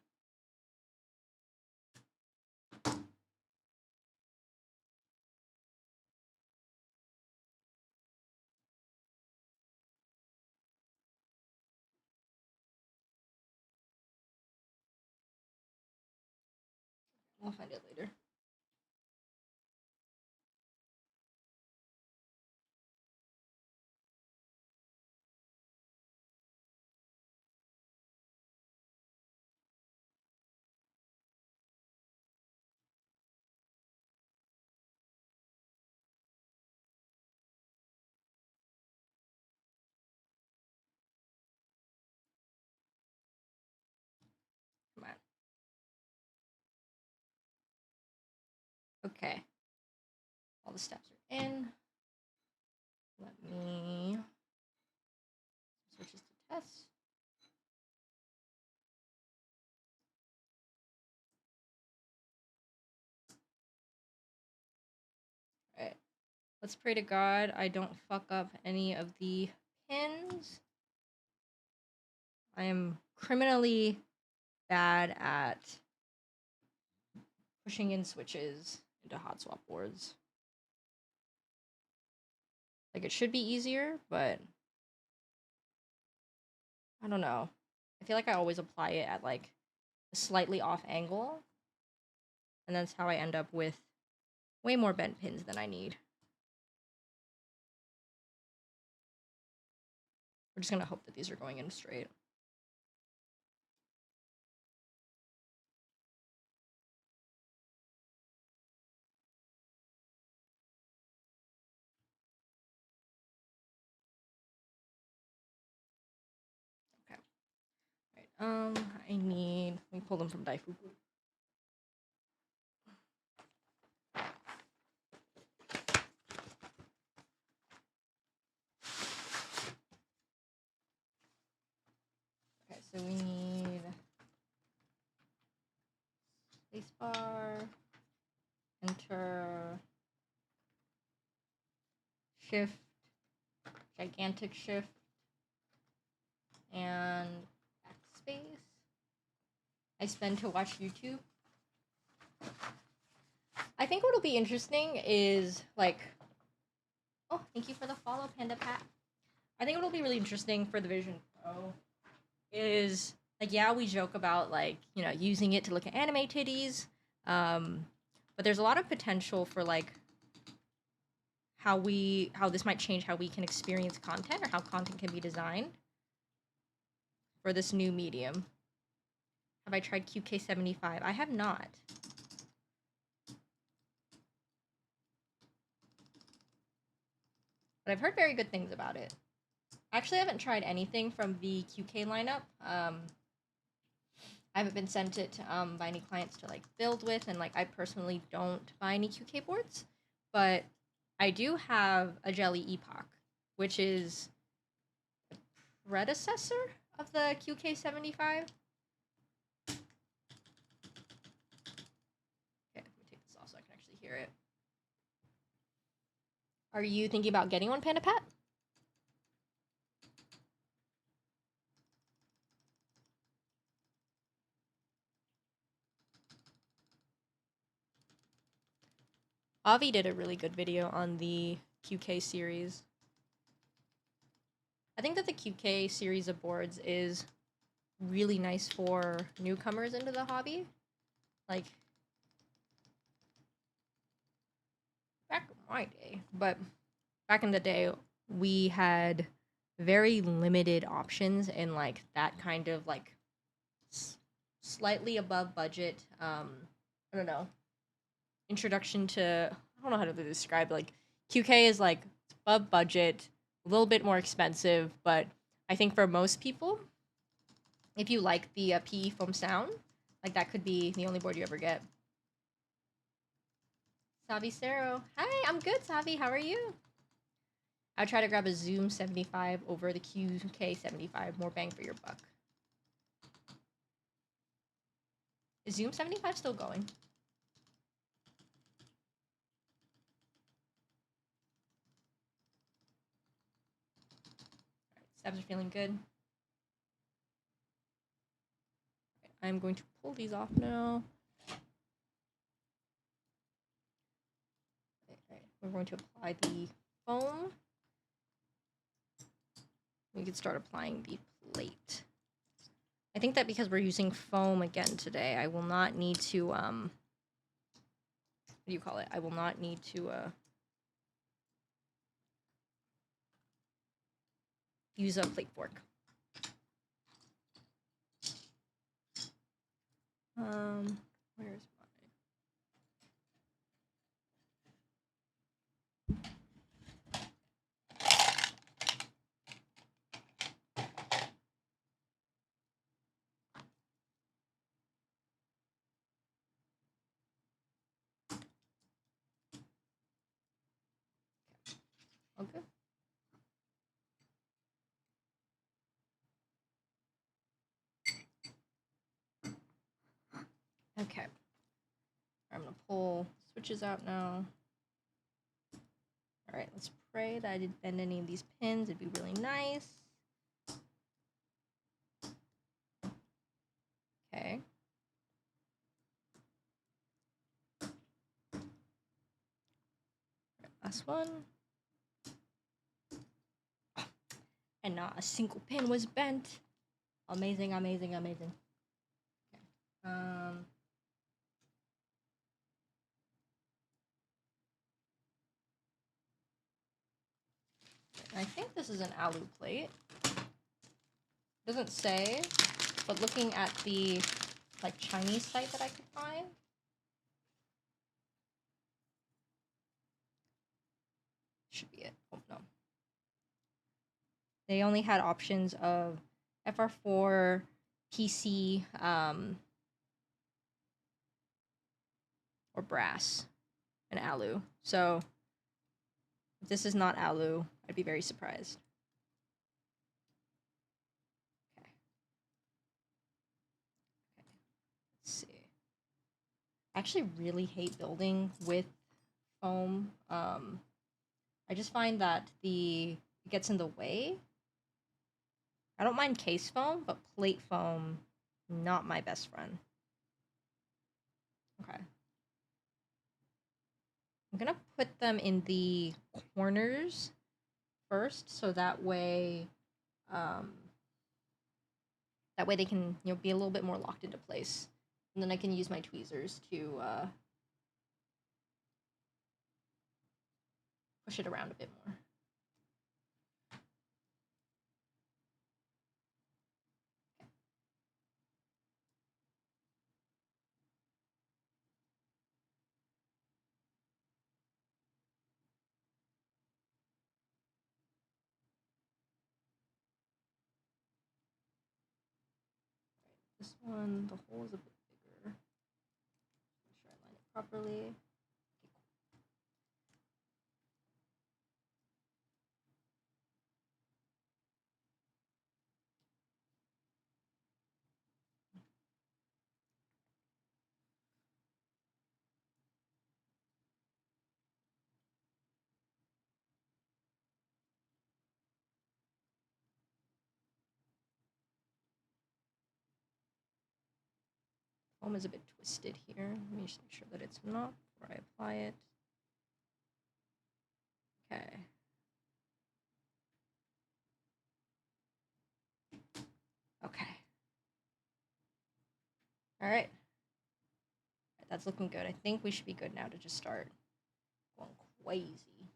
We'll find it later. Come on. Okay. All the steps are in. Let me switch this to test. All right. Let's pray to God I don't fuck up any of the pins. I am criminally bad at pushing in switches into hot swap boards. Like, it should be easier, but I don't know. I feel like I always apply it at, like, a slightly off angle, and that's how I end up with way more bent pins than I need. We're just gonna hope that these are going in straight. Okay. Right. I need. Let me pull them from Daifuku. Okay, so we need spacebar, enter, shift, gigantic shift, and backspace. I spend to watch YouTube. I think what'll be interesting is, like, oh, thank you for the follow, Panda Pat. I think what'll be really interesting for the Vision Pro is, like, yeah, we joke about, like, you know, using it to look at anime titties, but there's a lot of potential for, like, how this might change how we can experience content, or how content can be designed for this new medium. Have I tried QK75? I have not. But I've heard very good things about it. I actually haven't tried anything from the QK lineup. I haven't been sent it by any clients to, like, build with, and, like, I personally don't buy any QK boards, but I do have a Jelly Epoch, which is the predecessor of the QK75. Okay, let me take this off so I can actually hear it. Are you thinking about getting one, Panda Pat? Avi did a really good video on the QK series. I think that the QK series of boards is really nice for newcomers into the hobby. Like, back in my day, but back in the day, we had very limited options in, like, that kind of, like, slightly above budget, I don't know, introduction to, I don't know how to describe, like, QK is, like, above budget, a little bit more expensive, but I think for most people, if you like the PE foam sound, like, that could be the only board you ever get. Savi Cero. Hi, I'm good, Savi. How are you? I would try to grab a Zoom 75 over the QK 75. More bang for your buck. Is Zoom 75 still going? Stabs are feeling good. I'm going to pull these off now. Right. We're going to apply the foam. We can start applying the plate. I think that because we're using foam again today, I will not need to, what do you call it? I will not need to, use a plate fork. Where's okay. Okay. I'm gonna pull switches out now. All right, let's pray that I didn't bend any of these pins. It'd be really nice. Okay. Last one. and not a single pin was bent. Amazing, amazing, amazing. Okay. I think this is an alu plate. Doesn't say, but looking at the like Chinese site that I could find, should be it. Oh no. They only had options of FR4, PC, or brass and alu. So if this is not alu, I'd be very surprised. Okay. Let's see. I actually really hate building with foam. I just find that it gets in the way. I don't mind case foam, but plate foam, not my best friend. Okay. I'm gonna put them in the corners first, so that way they can, you know, be a little bit more locked into place. And then I can use my tweezers to push it around a bit more. This one, the hole is a bit bigger. Make sure I line it properly. Foam is a bit twisted here. Let me just make sure that it's not before I apply it. Okay. Okay. All right. That's looking good. I think we should be good now to just start going crazy.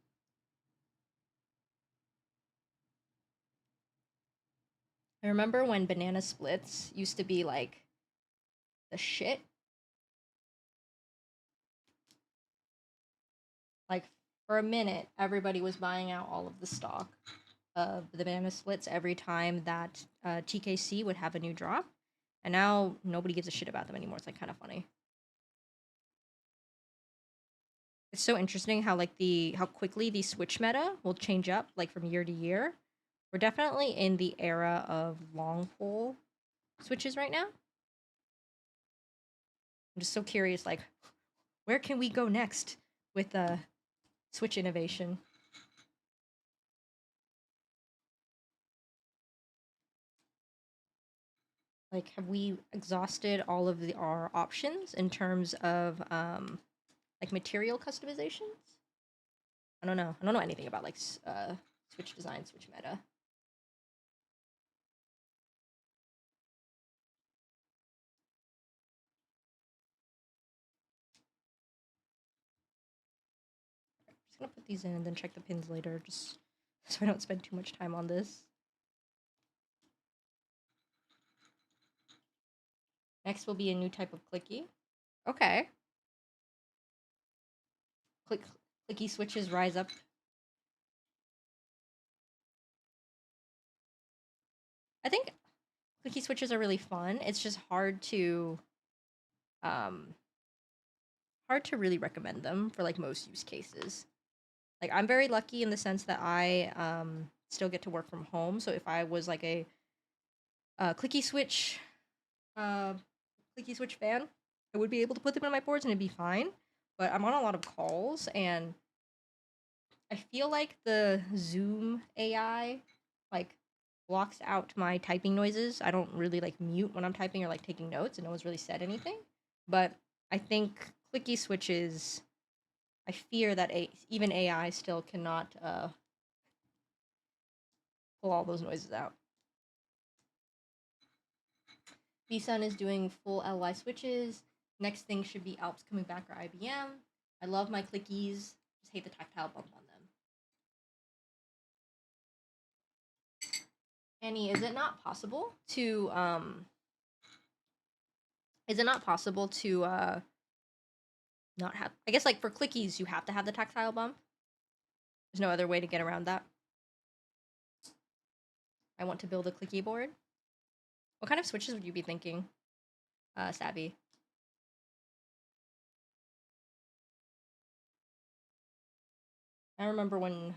I remember when banana splits used to be like the shit. Like for a minute, everybody was buying out all of the stock of the banana splits every time that TKC would have a new drop. And now nobody gives a shit about them anymore. It's like kind of funny. It's so interesting how like how quickly the Switch meta will change up like from year to year. We're definitely in the era of long pull switches right now. I'm just so curious, like, where can we go next with Switch innovation? Like, have we exhausted all of our options in terms of like material customizations? I don't know. I don't know anything about like Switch design, Switch meta. I'm just gonna put these in and then check the pins later, just so I don't spend too much time on this. Next will be a new type of clicky. Okay. Clicky switches rise up. I think clicky switches are really fun. It's just hard to really recommend them for like most use cases. Like I'm very lucky in the sense that I still get to work from home. So if I was like a clicky switch fan, I would be able to put them in my boards and it'd be fine. But I'm on a lot of calls and I feel like the Zoom AI like blocks out my typing noises. I don't really like mute when I'm typing or like taking notes, and no one's really said anything. But I think clicky switches, I fear that even AI still cannot pull all those noises out. V-Sun is doing full LY switches. Next thing should be Alps coming back or IBM. I love my clickies. Just hate the tactile bump on them. Annie, is it not possible to not have, I guess like for clickies you have to have the tactile bump. There's no other way to get around that. I want to build a clicky board. What kind of switches would you be thinking, Savvy? I remember when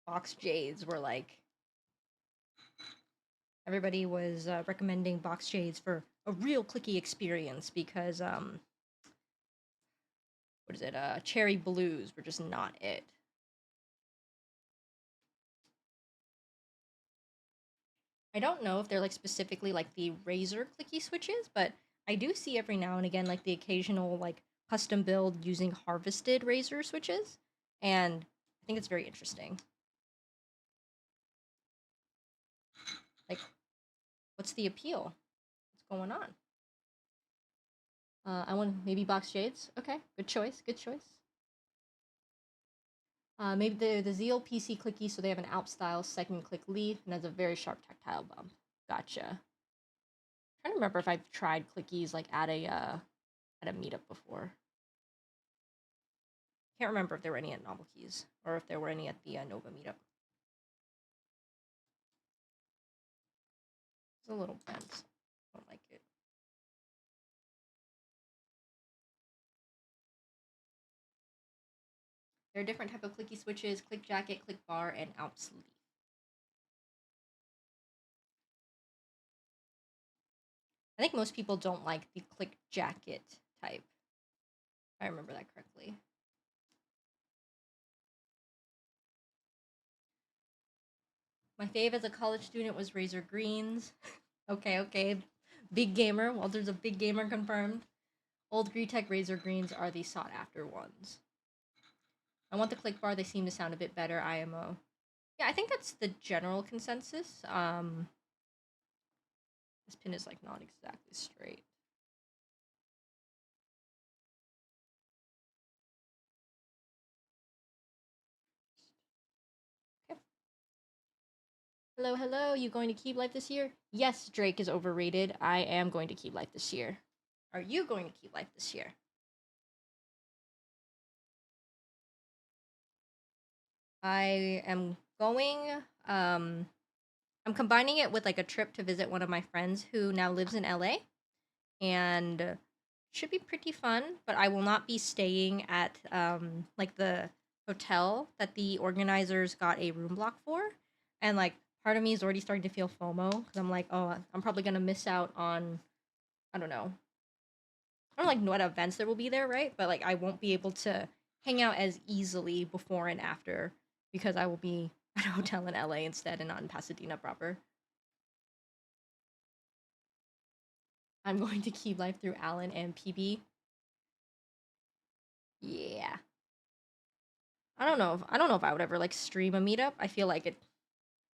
box jades were like, everybody was recommending box jades for a real clicky experience because what is it? Cherry blues were just not it. I don't know if they're like specifically like the Razer clicky switches, but I do see every now and again like the occasional like custom build using harvested Razer switches, and I think it's very interesting. Like, what's the appeal? What's going on? I want maybe box jades. Okay, good choice. Good choice. Maybe the Zeal PC clicky, so they have an Alp style second click leaf and has a very sharp tactile bump. Gotcha. I'm trying to remember if I've tried clickies like at a meetup before. Can't remember if there were any at Novel Keys or if there were any at the Nova meetup. It's a little bent. Don't like it. There are different type of clicky switches: click jacket, click bar, and Alps leaf. I think most people don't like the click jacket type. If I remember that correctly. My fave as a college student was Razer Greens. Okay. Big gamer. Well, there's a big gamer confirmed. Old Greetech Razer Greens are the sought after ones. I want the click bar. They seem to sound a bit better. IMO. Yeah, I think that's the general consensus. This pin is like not exactly straight. Okay. Hello. You going to Keep Life this year? Yes, Drake is overrated. I am going to Keep Life this year. Are you going to Keep Life this year? I am going, I'm combining it with like a trip to visit one of my friends who now lives in LA, and should be pretty fun, but I will not be staying at like the hotel that the organizers got a room block for. And like part of me is already starting to feel FOMO because I'm like, oh, I'm probably gonna miss out on, I don't know. I don't like know what events there will be there, right? But like I won't be able to hang out as easily before and after because I will be at a hotel in LA instead and not in Pasadena proper. I'm going to Keep Life through Alan and PB. Yeah. I don't know if I would ever like stream a meetup. I feel like it.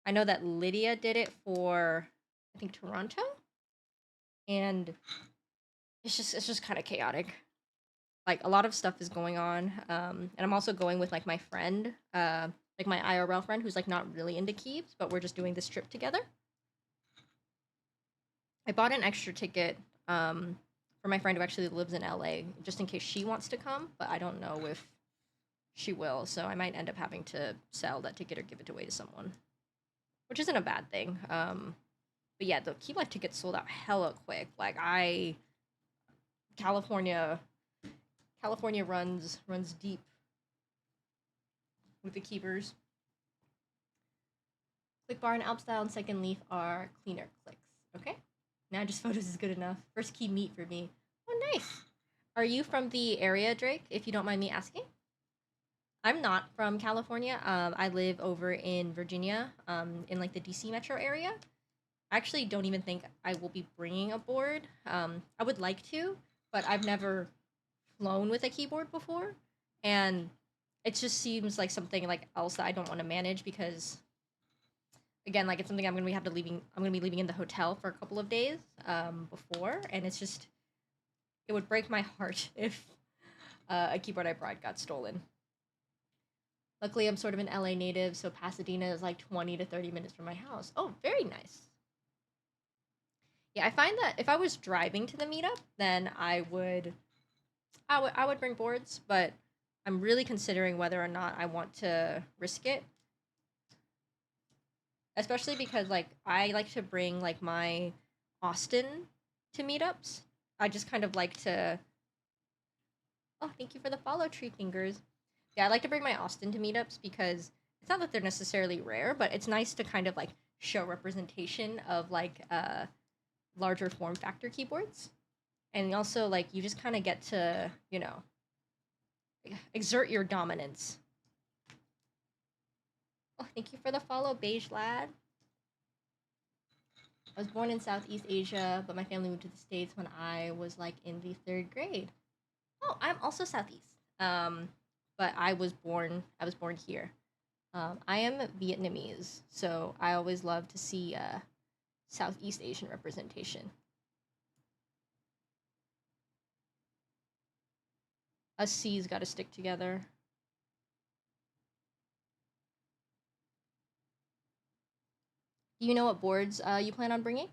I know that Lydia did it for, I think, Toronto, and it's just kind of chaotic. Like a lot of stuff is going on, and I'm also going with like my friend, like my IRL friend who's like not really into keeps, but we're just doing this trip together. I bought an extra ticket for my friend who actually lives in LA, just in case she wants to come, but I don't know if she will, so I might end up having to sell that ticket or give it away to someone, which isn't a bad thing. But yeah, the Keep Life tickets sold out hella quick. Like California runs deep with the keepers. Click bar and Alp style and second leaf are cleaner clicks. Okay, now just photos is good enough. First key meet for me. Oh, nice. Are you from the area, Drake? If you don't mind me asking. I'm not from California. I live over in Virginia, in like the DC metro area. I actually don't even think I will be bringing a board. I would like to, but I've never flown with a keyboard before, and it just seems like something like else that I don't want to manage because again, like it's something I'm gonna be leaving in the hotel for a couple of days before, and it's just it would break my heart if a keyboard I brought got stolen. Luckily, I'm sort of an LA native, so Pasadena is like 20 to 30 minutes from my house. Oh, very nice. Yeah, I find that if I was driving to the meetup, then I would bring boards, but I'm really considering whether or not I want to risk it. Especially because like I like to bring like my Austin to meetups. I just kind of like to Oh, thank you for the follow, Tree Fingers. Yeah, I like to bring my Austin to meetups because it's not that they're necessarily rare, but it's nice to kind of like show representation of like larger form factor keyboards. And also like you just kind of get to, you know, exert your dominance. Oh, thank you for the follow, Beige Lad. I was born in Southeast Asia, but my family moved to the States when I was like in the 3rd grade. Oh, I'm also Southeast. But I was born here. I am Vietnamese, so I always love to see Southeast Asian representation. Us C's got to stick together. Do you know what boards you plan on bringing?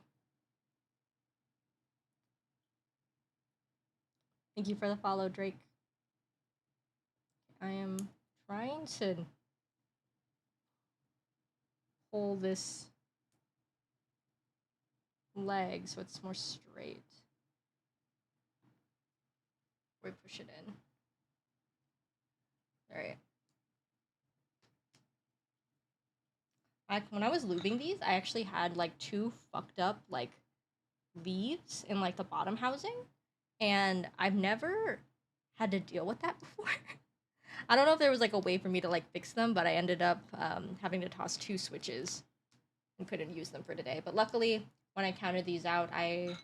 Thank you for the follow, Drake. I am trying to pull this leg so it's more straight. We push it in. All right. When I was lubing these, I actually had like 2 fucked up like leaves in like the bottom housing, and I've never had to deal with that before. I don't know if there was like a way for me to like fix them, but I ended up having to toss 2 switches and couldn't use them for today. But luckily, when I counted these out, I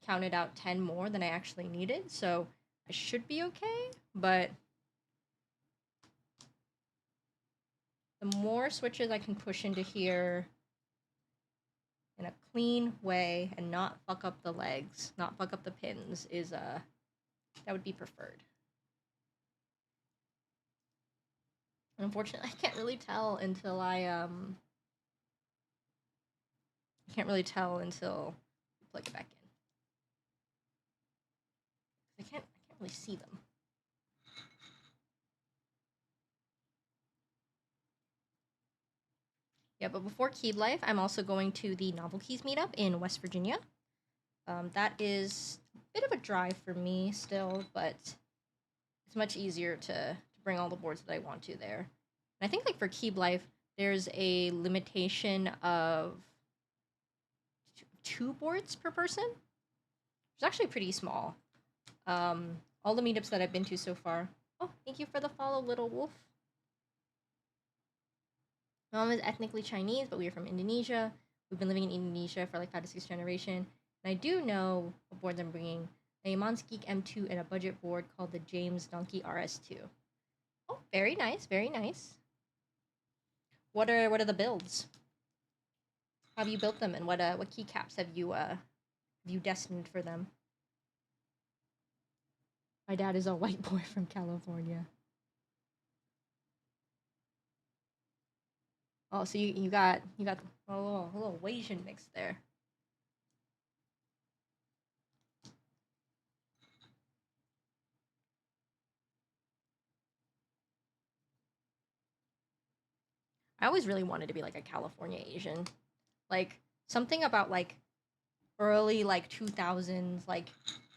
counted out 10 more than I actually needed, so I should be okay. But the more switches I can push into here in a clean way and not fuck up the legs, not fuck up the pins, is that would be preferred. Unfortunately, I can't really tell until I can't really tell until you plug it back in. I can't really see them. Yeah, but before Keyed Life, I'm also going to the Novel Keys meetup in West Virginia. That is a bit of a drive for me still, but it's much easier to bring all the boards that I want to there. And I think like for Keyed Life, there's a limitation of 2 boards per person. It's actually pretty small. All the meetups that I've been to so far. Oh, thank you for the follow, Little Wolf. Mom is ethnically Chinese, but we are from Indonesia. We've been living in Indonesia for like 5 to 6 generation. And I do know what boards I'm bringing. A Monsgeek M2 and a budget board called the James Donkey RS2. Oh, very nice, very nice. What are the builds? How have you built them, and what keycaps have you destined for them? My dad is a white boy from California. Oh, so you got a little Asian mix there. I always really wanted to be like a California Asian. Like something about like early like 2000s like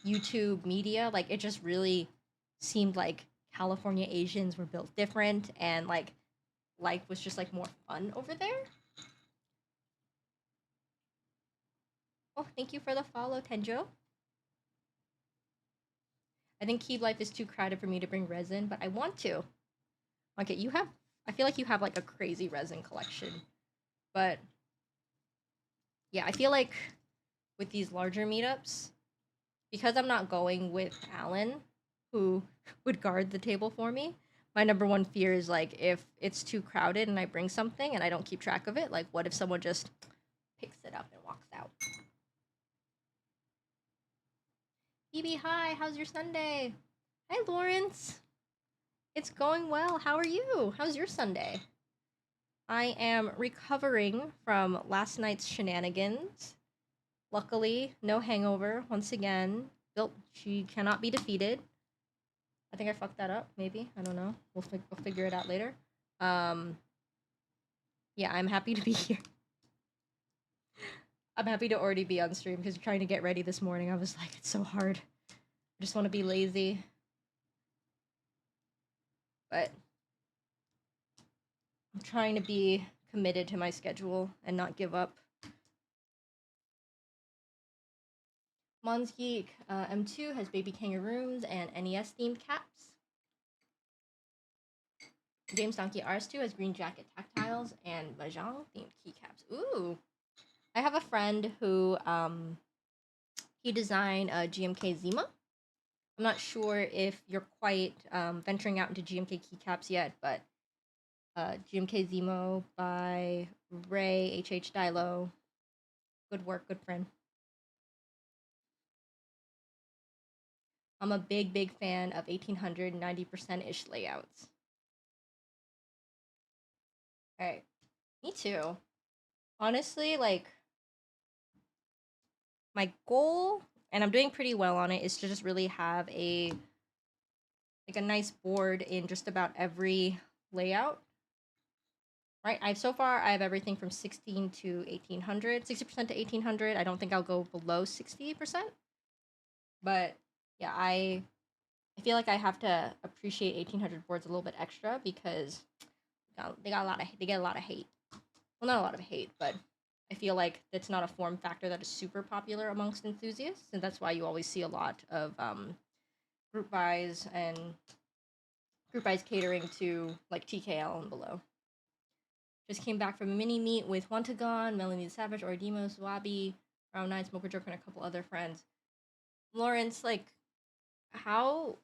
YouTube media, like it just really seemed like California Asians were built different, and like life was just like more fun over there. Oh, thank you for the follow, Tenjo. I think Key Life is too crowded for me to bring resin, but I want to. Okay, I feel like you have like a crazy resin collection. But yeah, I feel like with these larger meetups, because I'm not going with Alan, who would guard the table for me, my number one fear is like if it's too crowded and I bring something and I don't keep track of it, like what if someone just picks it up and walks out? Phoebe, hi, how's your Sunday? Hi, Lawrence. It's going well. How are you? How's your Sunday? I am recovering from last night's shenanigans. Luckily, no hangover once again. Built, she cannot be defeated. I think I fucked that up, maybe. I don't know. We'll figure it out later. Yeah, I'm happy to be here. I'm happy to already be on stream because trying to get ready this morning, I was like, it's so hard. I just want to be lazy. But I'm trying to be committed to my schedule and not give up. Mons Geek M2 has baby kangaroos and NES themed caps. James Donkey RS2 has green jacket tactiles and Mahjong themed keycaps. Ooh. I have a friend who he designed a GMK Zima. I'm not sure if you're quite venturing out into GMK keycaps yet, but GMK Zemo by Ray H.H. Dilo. Good work, good friend. I'm a big fan of 1800 90%-ish layouts. Alright. Me too. Honestly, like, my goal, and I'm doing pretty well on it, is to just really have a nice board in just about every layout. Right, so far I have everything from 16 to 1800, 60% to 1800. I don't think I'll go below 60%. But yeah, I feel like I have to appreciate 1800 boards a little bit extra because they get a lot of hate. Well, not a lot of hate, but I feel like it's not a form factor that is super popular amongst enthusiasts, and that's why you always see a lot of group buys catering to like TKL and below. Just came back from a mini meet with Wantagon, Melanie the Savage, Ordimo, Swabi, Round 9, Smoker Joker, and a couple other friends. Lawrence, like, how,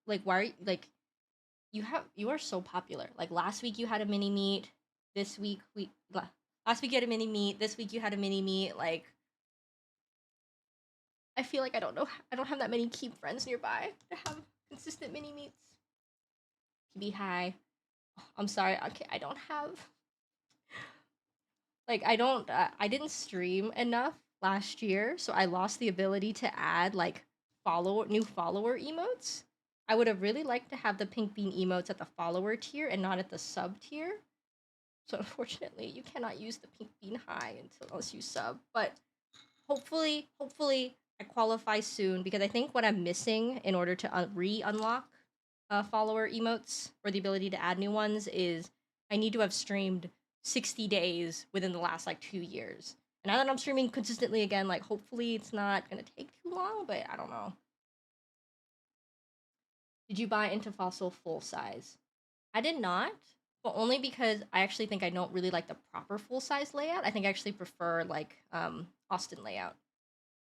like, why are you, like, you are so popular. Like, last week you had a mini meet, last week you had a mini meet, this week you had a mini meet, like, I feel like I don't have that many keep friends nearby to have consistent mini meets. PB hi. I'm sorry, okay, I don't have, like, I didn't stream enough last year, so I lost the ability to add, like, new follower emotes. I would have really liked to have the pink bean emotes at the follower tier and not at the sub tier. So unfortunately, you cannot use the pink bean high unless you sub. But hopefully I qualify soon because I think what I'm missing in order to re-unlock follower emotes or the ability to add new ones is I need to have streamed 60 days within the last like 2 years. And now that I'm streaming consistently again, like hopefully it's not gonna take too long, but I don't know. Did you buy into Fossil full size? I did not, but only because I actually think I don't really like the proper full size layout. I think I actually prefer like Austin layout.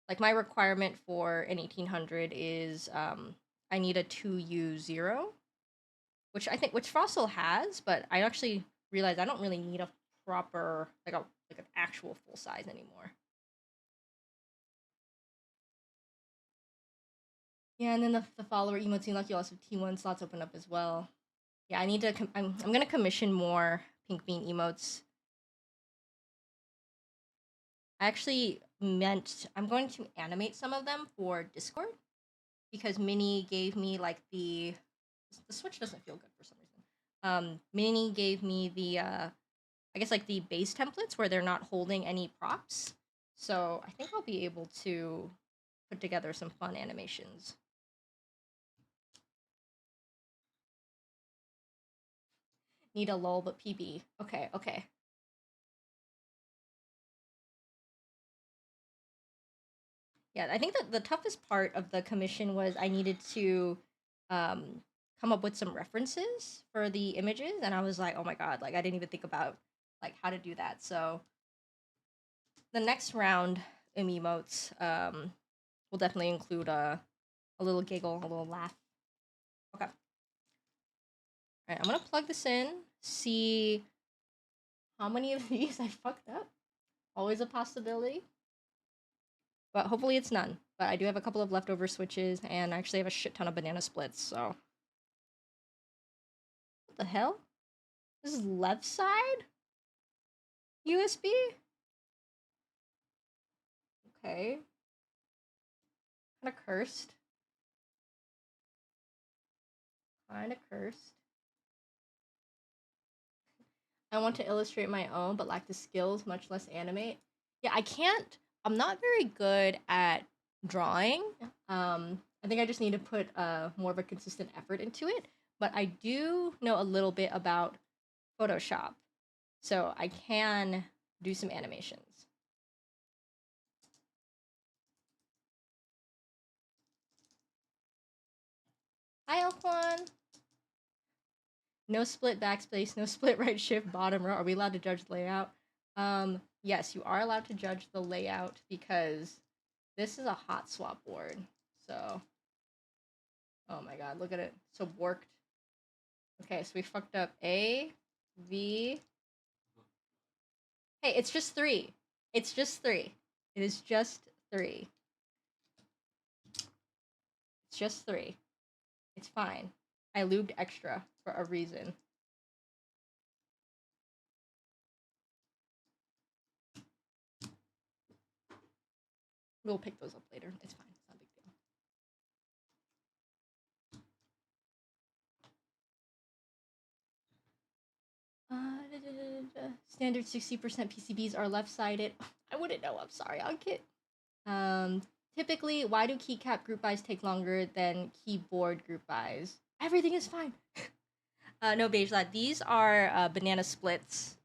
Like my requirement for an 1800 is I need a 2U0, which Fossil has, but I actually realized I don't really need a proper like an actual full size anymore. Yeah, and then the follower emote seems like you also have T1 slots open up as well. Yeah, I need to. I'm gonna commission more pink bean emotes. I actually I'm going to animate some of them for Discord because Minnie gave me like the Switch doesn't feel good for some reason. Minnie gave me the I guess like the base templates where they're not holding any props. So I think I'll be able to put together some fun animations. Need a lull, but PB. Okay. Yeah, I think that the toughest part of the commission was I needed to come up with some references for the images, and I was like, oh my god, like I didn't even think about like how to do that. So the next round emotes will definitely include a little giggle, a little laugh. Okay. All right, I'm gonna plug this in, see how many of these I fucked up. Always a possibility. But hopefully it's none. But I do have a couple of leftover switches, and I actually have a shit ton of banana splits, so. What the hell? This is left side? USB? Okay. Kinda cursed. Kinda cursed. I want to illustrate my own, but lack the skills, much less animate. Yeah, I'm not very good at drawing. I think I just need to put more of a consistent effort into it. But I do know a little bit about Photoshop, so I can do some animations. Hi, Elquan. No split backspace, no split right shift bottom row. Are we allowed to judge the layout? Yes, you are allowed to judge the layout because this is a hot swap board. So, oh my god, look at it. So worked. Okay, so we fucked up A, V. Hey, it's just 3. It's just 3. It is just 3. It's just 3. It's fine. I lubed extra for a reason. We'll pick those up later. It's fine. It's not a big deal. Standard 60% PCBs are left-sided. I wouldn't know. I'm sorry. I'll get. Typically, why do keycap group buys take longer than keyboard group buys? Everything is fine. No, beige lad. These are banana splits.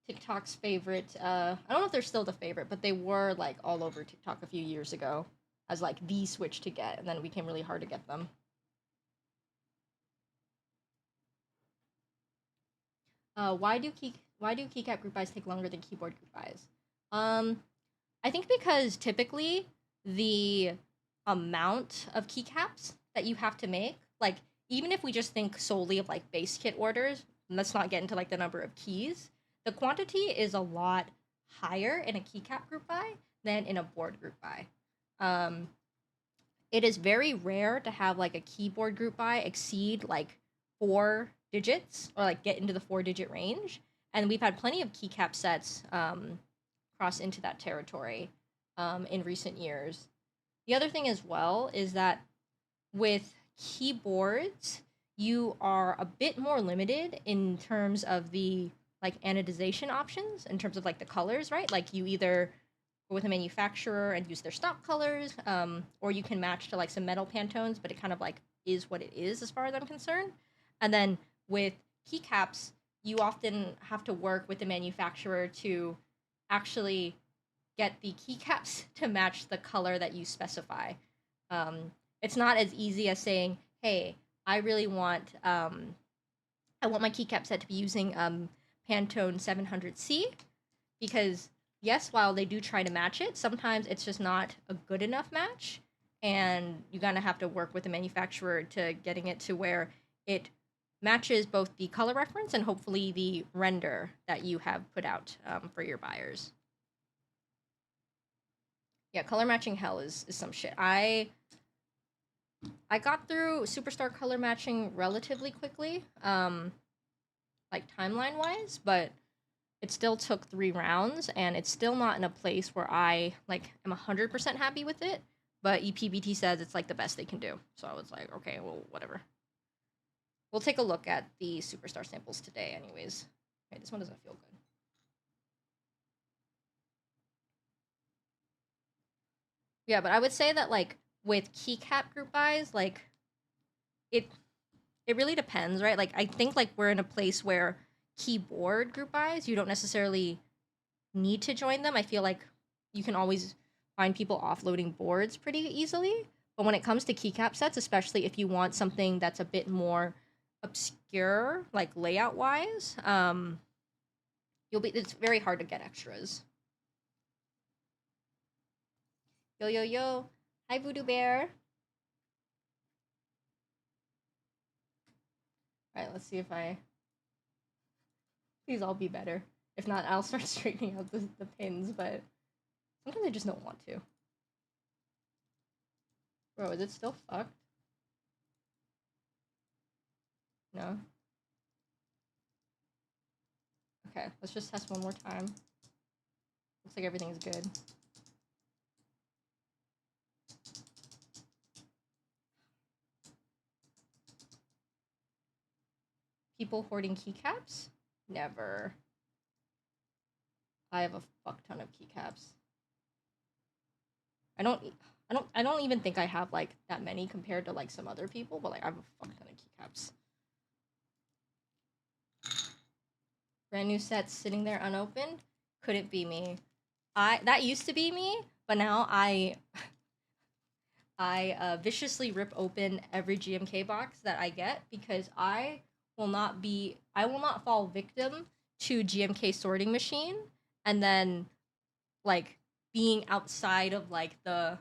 TikTok's favorite. I don't know if they're still the favorite, but they were like all over TikTok a few years ago as like the switch to get, and then it became really hard to get them. Why do keycap group buys take longer than keyboard group buys? I think because typically the amount of keycaps that you have to make, like even if we just think solely of like base kit orders, let's not get into like the number of keys, the quantity is a lot higher in a keycap group buy than in a board group buy. It is very rare to have like a keyboard group buy exceed like 4 digits or like get into the 4-digit range, and we've had plenty of keycap sets cross into that territory in recent years. The other thing as well is that with keyboards, you are a bit more limited in terms of the like anodization options, in terms of like the colors, right? Like you either go with a manufacturer and use their stock colors, or you can match to like some metal Pantones, but it kind of like is what it is as far as I'm concerned. And then with keycaps, you often have to work with the manufacturer to actually get the keycaps to match the color that you specify. It's not as easy as saying, "Hey, I really want I want my keycap set to be using Pantone 700C," because yes, while they do try to match it, sometimes it's just not a good enough match, and you're gonna have to work with the manufacturer to getting it to where it matches both the color reference and hopefully the render that you have put out for your buyers. Yeah, color matching hell is some shit. I got through Superstar color matching relatively quickly, like timeline wise, but it still took 3 rounds, and it's still not in a place where I like am 100% happy with it. But EPBT says it's like the best they can do, so I was like, okay, well, whatever. We'll take a look at the Superstar samples today, anyways. Okay, this one doesn't feel good. Yeah, but I would say that like with keycap group buys, like it really depends, right? Like I think like we're in a place where keyboard group buys, you don't necessarily need to join them. I feel like you can always find people offloading boards pretty easily. But when it comes to keycap sets, especially if you want something that's a bit more obscure, like layout wise, it's very hard to get extras. Yo yo yo, hi Voodoo Bear. Alright, let's see if I... Please all be better. If not, I'll start straightening out the pins, but sometimes I just don't want to. Bro, is it still fucked? No? Okay, let's just test one more time. Looks like everything's good. People hoarding keycaps? Never. I have a fuck ton of keycaps. I don't even think I have like that many compared to like some other people, but like I have a fuck ton of keycaps. Brand new sets sitting there unopened. Couldn't be me. That used to be me, but now I viciously rip open every GMK box that I get because I will not fall victim to GMK sorting machine and then like being outside of like the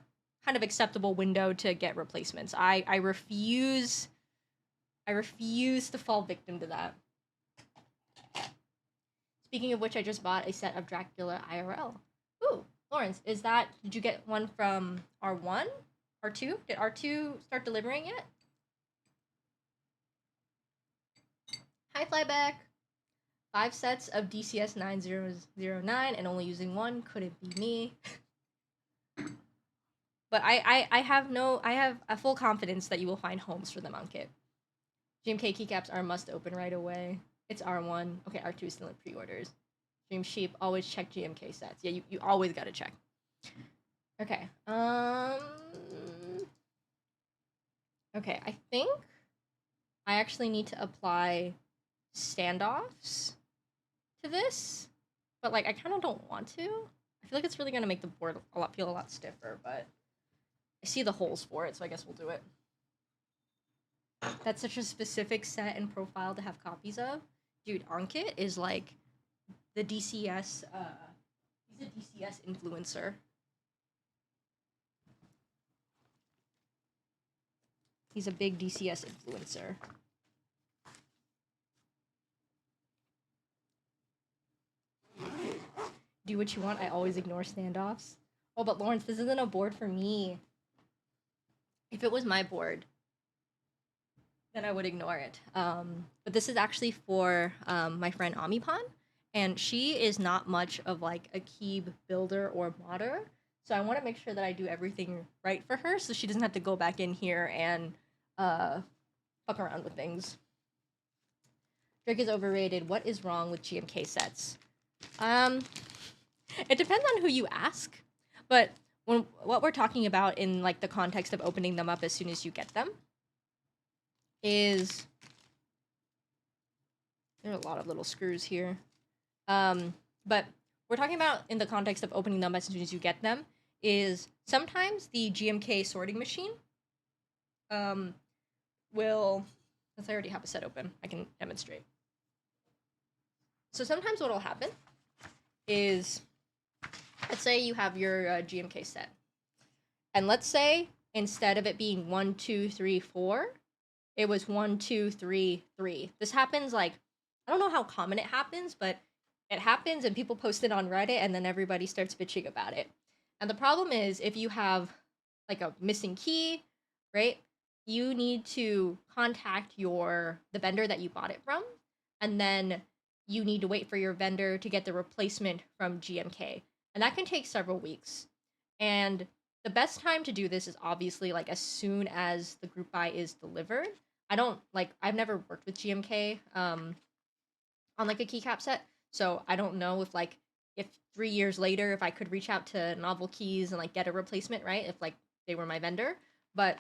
kind of acceptable window to get replacements. I refuse to fall victim to that. Speaking of which, I just bought a set of Dracula IRL. Ooh, Lawrence, did you get one from R1? R2? Did R2 start delivering yet? Hi, Flyback. 5 sets of DCS 9009 and only using one. Could it be me? But I have a full confidence that you will find homes for them on Kit. GMK keycaps are must open right away. It's R1. Okay, R2 is still in pre-orders. Dream Sheep, always check GMK sets. Yeah, you always gotta check. Okay. Okay, I think I actually need to apply standoffs to this, but like I kind of don't want to. I feel like it's really gonna make the board feel a lot stiffer, but I see the holes for it, so I guess we'll do it. That's such a specific set and profile to have copies of. Dude, Ankit is like the DCS, he's a DCS influencer. He's a big DCS influencer. Do what you want, I always ignore standoffs. Oh, but Lawrence, this isn't a board for me. If it was my board, then I would ignore it. But this is actually for my friend Amipon, and she is not much of like a key builder or modder. So I want to make sure that I do everything right for her, so she doesn't have to go back in here and fuck around with things. Drake is overrated. What is wrong with GMK sets? It depends on who you ask, but what we're talking about in like the context of opening them up as soon as you get them is there are a lot of little screws here. But we're talking about in the context of opening them as soon as you get them is sometimes the GMK sorting machine will, since I already have a set open, I can demonstrate. So sometimes what will happen is, let's say you have your GMK set. And let's say instead of it being 1, 2, 3, 4, it was 1, 2, 3, 3. This happens like, I don't know how common it happens, but it happens and people post it on Reddit and then everybody starts bitching about it. And the problem is if you have like a missing key, right? You need to contact the vendor that you bought it from, and then you need to wait for your vendor to get the replacement from GMK. And that can take several weeks. And the best time to do this is obviously like as soon as the group buy is delivered. I've never worked with GMK on like a keycap set, so I don't know if 3 years later if I could reach out to Novel Keys and like get a replacement, right? If like they were my vendor. But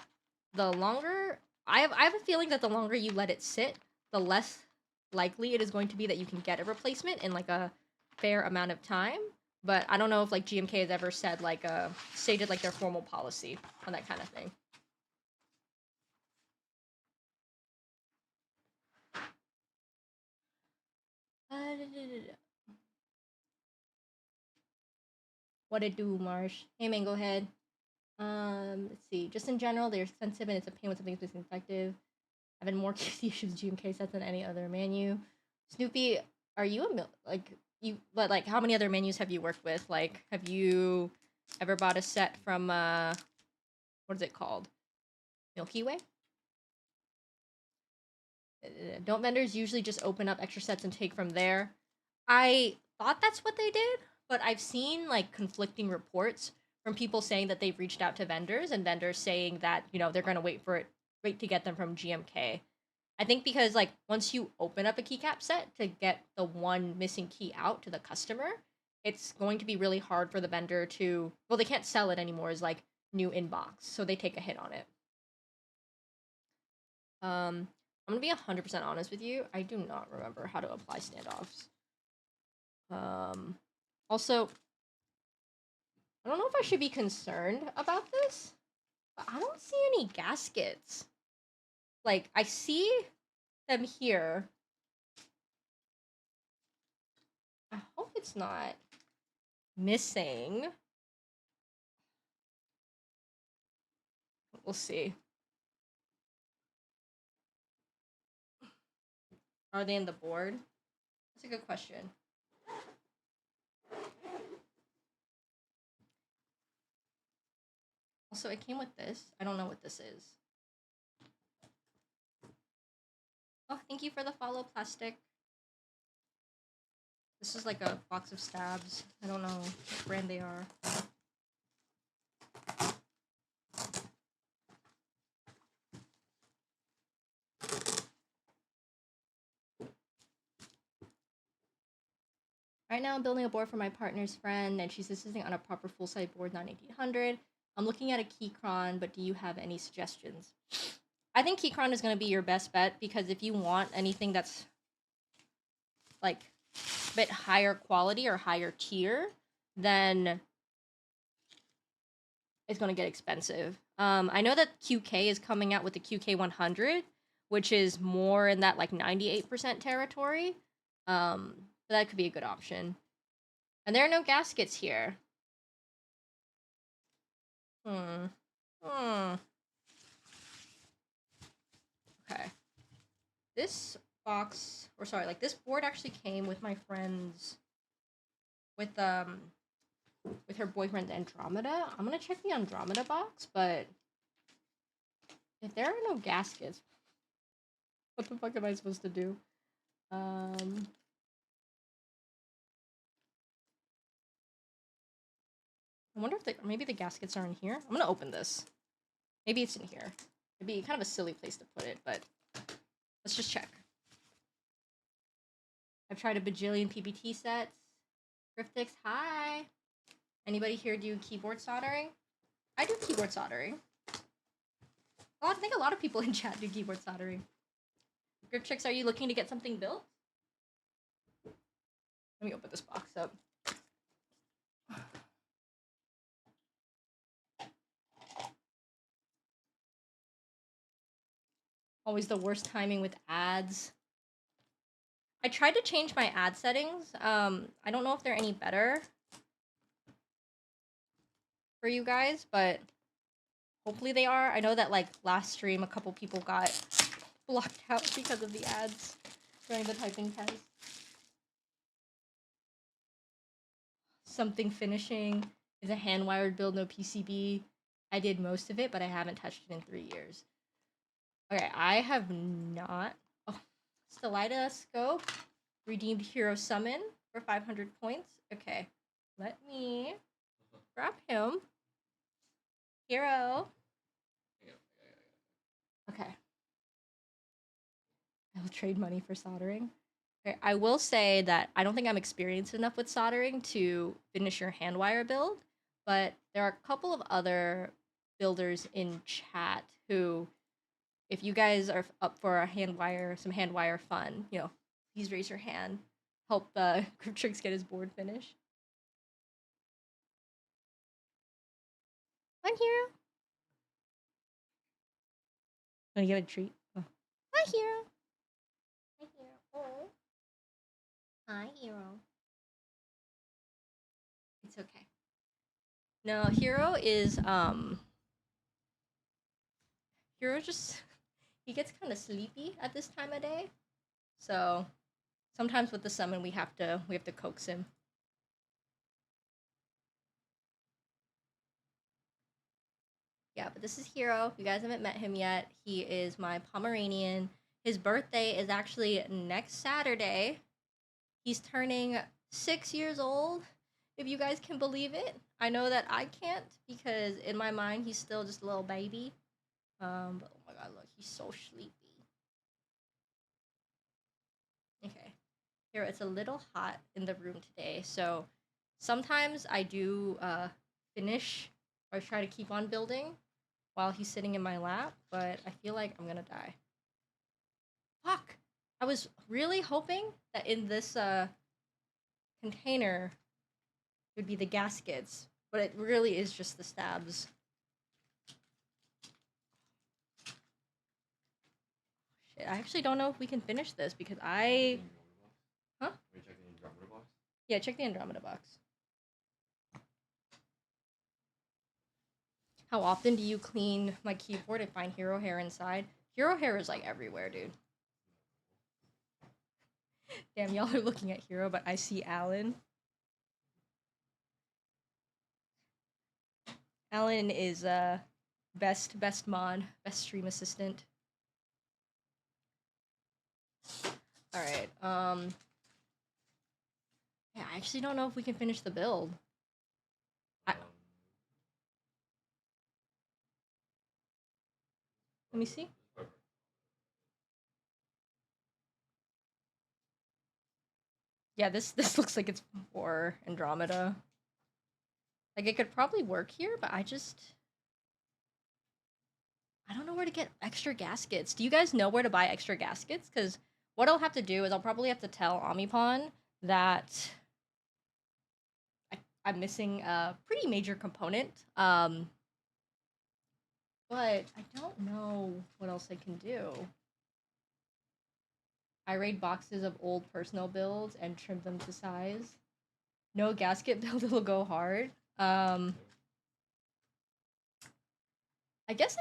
the longer I have a feeling that the longer you let it sit, the less likely it is going to be that you can get a replacement in like a fair amount of time. But I don't know if like GMK has ever said like stated like their formal policy on that kind of thing. What it do, Marsh? Hey man, go ahead. Let's see. Just in general, they're expensive and it's a pain when something's disinfective. Having more issues GMK sets than any other menu. Snoopy, are you but like how many other menus have you worked with? Like, have you ever bought a set from what is it called? Milky Way? Don't vendors usually just open up extra sets and take from there? I thought that's what they did, but I've seen like conflicting reports from people saying that they've reached out to vendors and vendors saying that, they're going to wait to get them from GMK. I think because like once you open up a keycap set to get the one missing key out to the customer, it's going to be really hard for the vendor to, well, they can't sell it anymore as like new inbox, so they take a hit on it. I'm gonna be 100% honest with you. I do not remember how to apply standoffs. Also, I don't know if I should be concerned about this, but I don't see any gaskets. Like, I see them here. I hope it's not missing. We'll see. Are they in the board? That's a good question. Also, it came with this. I don't know what this is. Oh, thank you for the follow, Plastic. This is like a box of stabs. I don't know what brand they are. Right now, I'm building a board for my partner's friend, and she's insisting on a proper full-size board, not 1800. I'm looking at a Keychron, but do you have any suggestions? I think Keychron is going to be your best bet, because if you want anything that's like a bit higher quality or higher tier, then it's going to get expensive. I know that QK is coming out with the QK100, which is more in that like 98% territory. But that could be a good option. And there are no gaskets here. Okay. This box, or sorry, like this board actually came with my friend's, with her boyfriend Andromeda. I'm gonna check the Andromeda box, but if there are no gaskets, what the fuck am I supposed to do? I wonder if maybe the gaskets are in here. I'm gonna open this. Maybe it's in here. It'd be kind of a silly place to put it, but let's just check. I've tried a bajillion PBT sets. Griftix, hi! Anybody here do keyboard soldering? I do keyboard soldering. I think a lot of people in chat do keyboard soldering. Griftix, are you looking to get something built? Let me open this box up. Always the worst timing with ads. I tried to change my ad settings. I don't know if they're any better for you guys, but hopefully they are. I know that like last stream, a couple people got blocked out because of the ads during the typing test. Something finishing is a hand-wired build, no PCB. I did most of it, but I haven't touched it in 3 years. Okay, I have not. Oh, Stelida Scope, redeemed Hero Summon for 500 points. Okay, let me grab him. Hero. Okay. I will trade money for soldering. Okay, I will say that I don't think I'm experienced enough with soldering to finish your hand wire build, but there are a couple of other builders in chat who, if you guys are up for some hand wire fun, please raise your hand. Help Griftix get his board finished. Hi, Hero. Gonna get a treat. Oh. Hi, Hero. Hi, Hero. Oh. Hi, Hero. It's okay. No, Hero is he gets kind of sleepy at this time of day. So sometimes with the summon we have to coax him. Yeah, but this is Hero. If you guys haven't met him yet, he is my Pomeranian. His birthday is actually next Saturday. He's turning 6 years old, if you guys can believe it. I know that I can't because in my mind he's still just a little baby. But oh my god, look, he's so sleepy. Okay, here it's a little hot in the room today, so sometimes I do finish or try to keep on building while he's sitting in my lap, but I feel like I'm gonna die. Fuck! I was really hoping that in this container would be the gaskets, but it really is just the stabs. Shit, I actually don't know if we can finish this because I... Huh? Wait, check the Andromeda box? Yeah, check the Andromeda box. How often do you clean my keyboard and find hero hair inside? Hero hair is like everywhere, dude. Damn, y'all are looking at Hero, but I see Alan. Alan is best mod, best stream assistant. All right. Yeah, I actually don't know if we can finish the build. Let me see. Yeah, this looks like it's for Andromeda. Like, it could probably work here, but I don't know where to get extra gaskets. Do you guys know where to buy extra gaskets? Because what I'll have to do is I'll probably have to tell Omnipon that I'm missing a pretty major component. But I don't know what else I can do. I raid boxes of old personal builds and trim them to size. No gasket build will go hard. I guess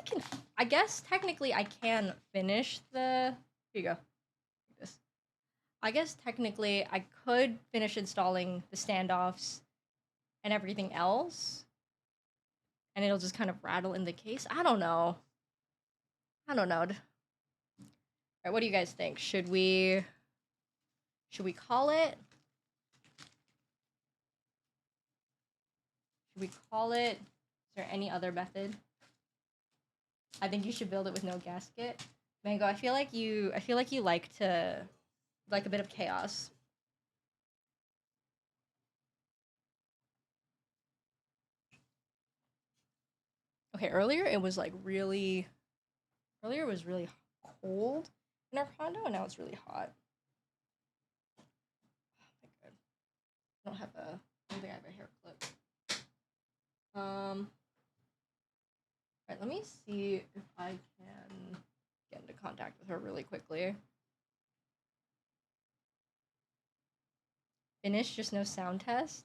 technically I can finish the... Here you go. Like this. I guess technically I could finish installing the standoffs and everything else. And it'll just kind of rattle in the case. I don't know. Alright, what do you guys think? Should we call it? Should we call it? Is there any other method? I think you should build it with no gasket. Mango, I feel like you like a bit of chaos. Okay, earlier it was really cold in our condo, and now it's really hot. Oh my god. I don't think I have a hair clip. Alright, let me see if I can get into contact with her really quickly. Finish, just no sound test.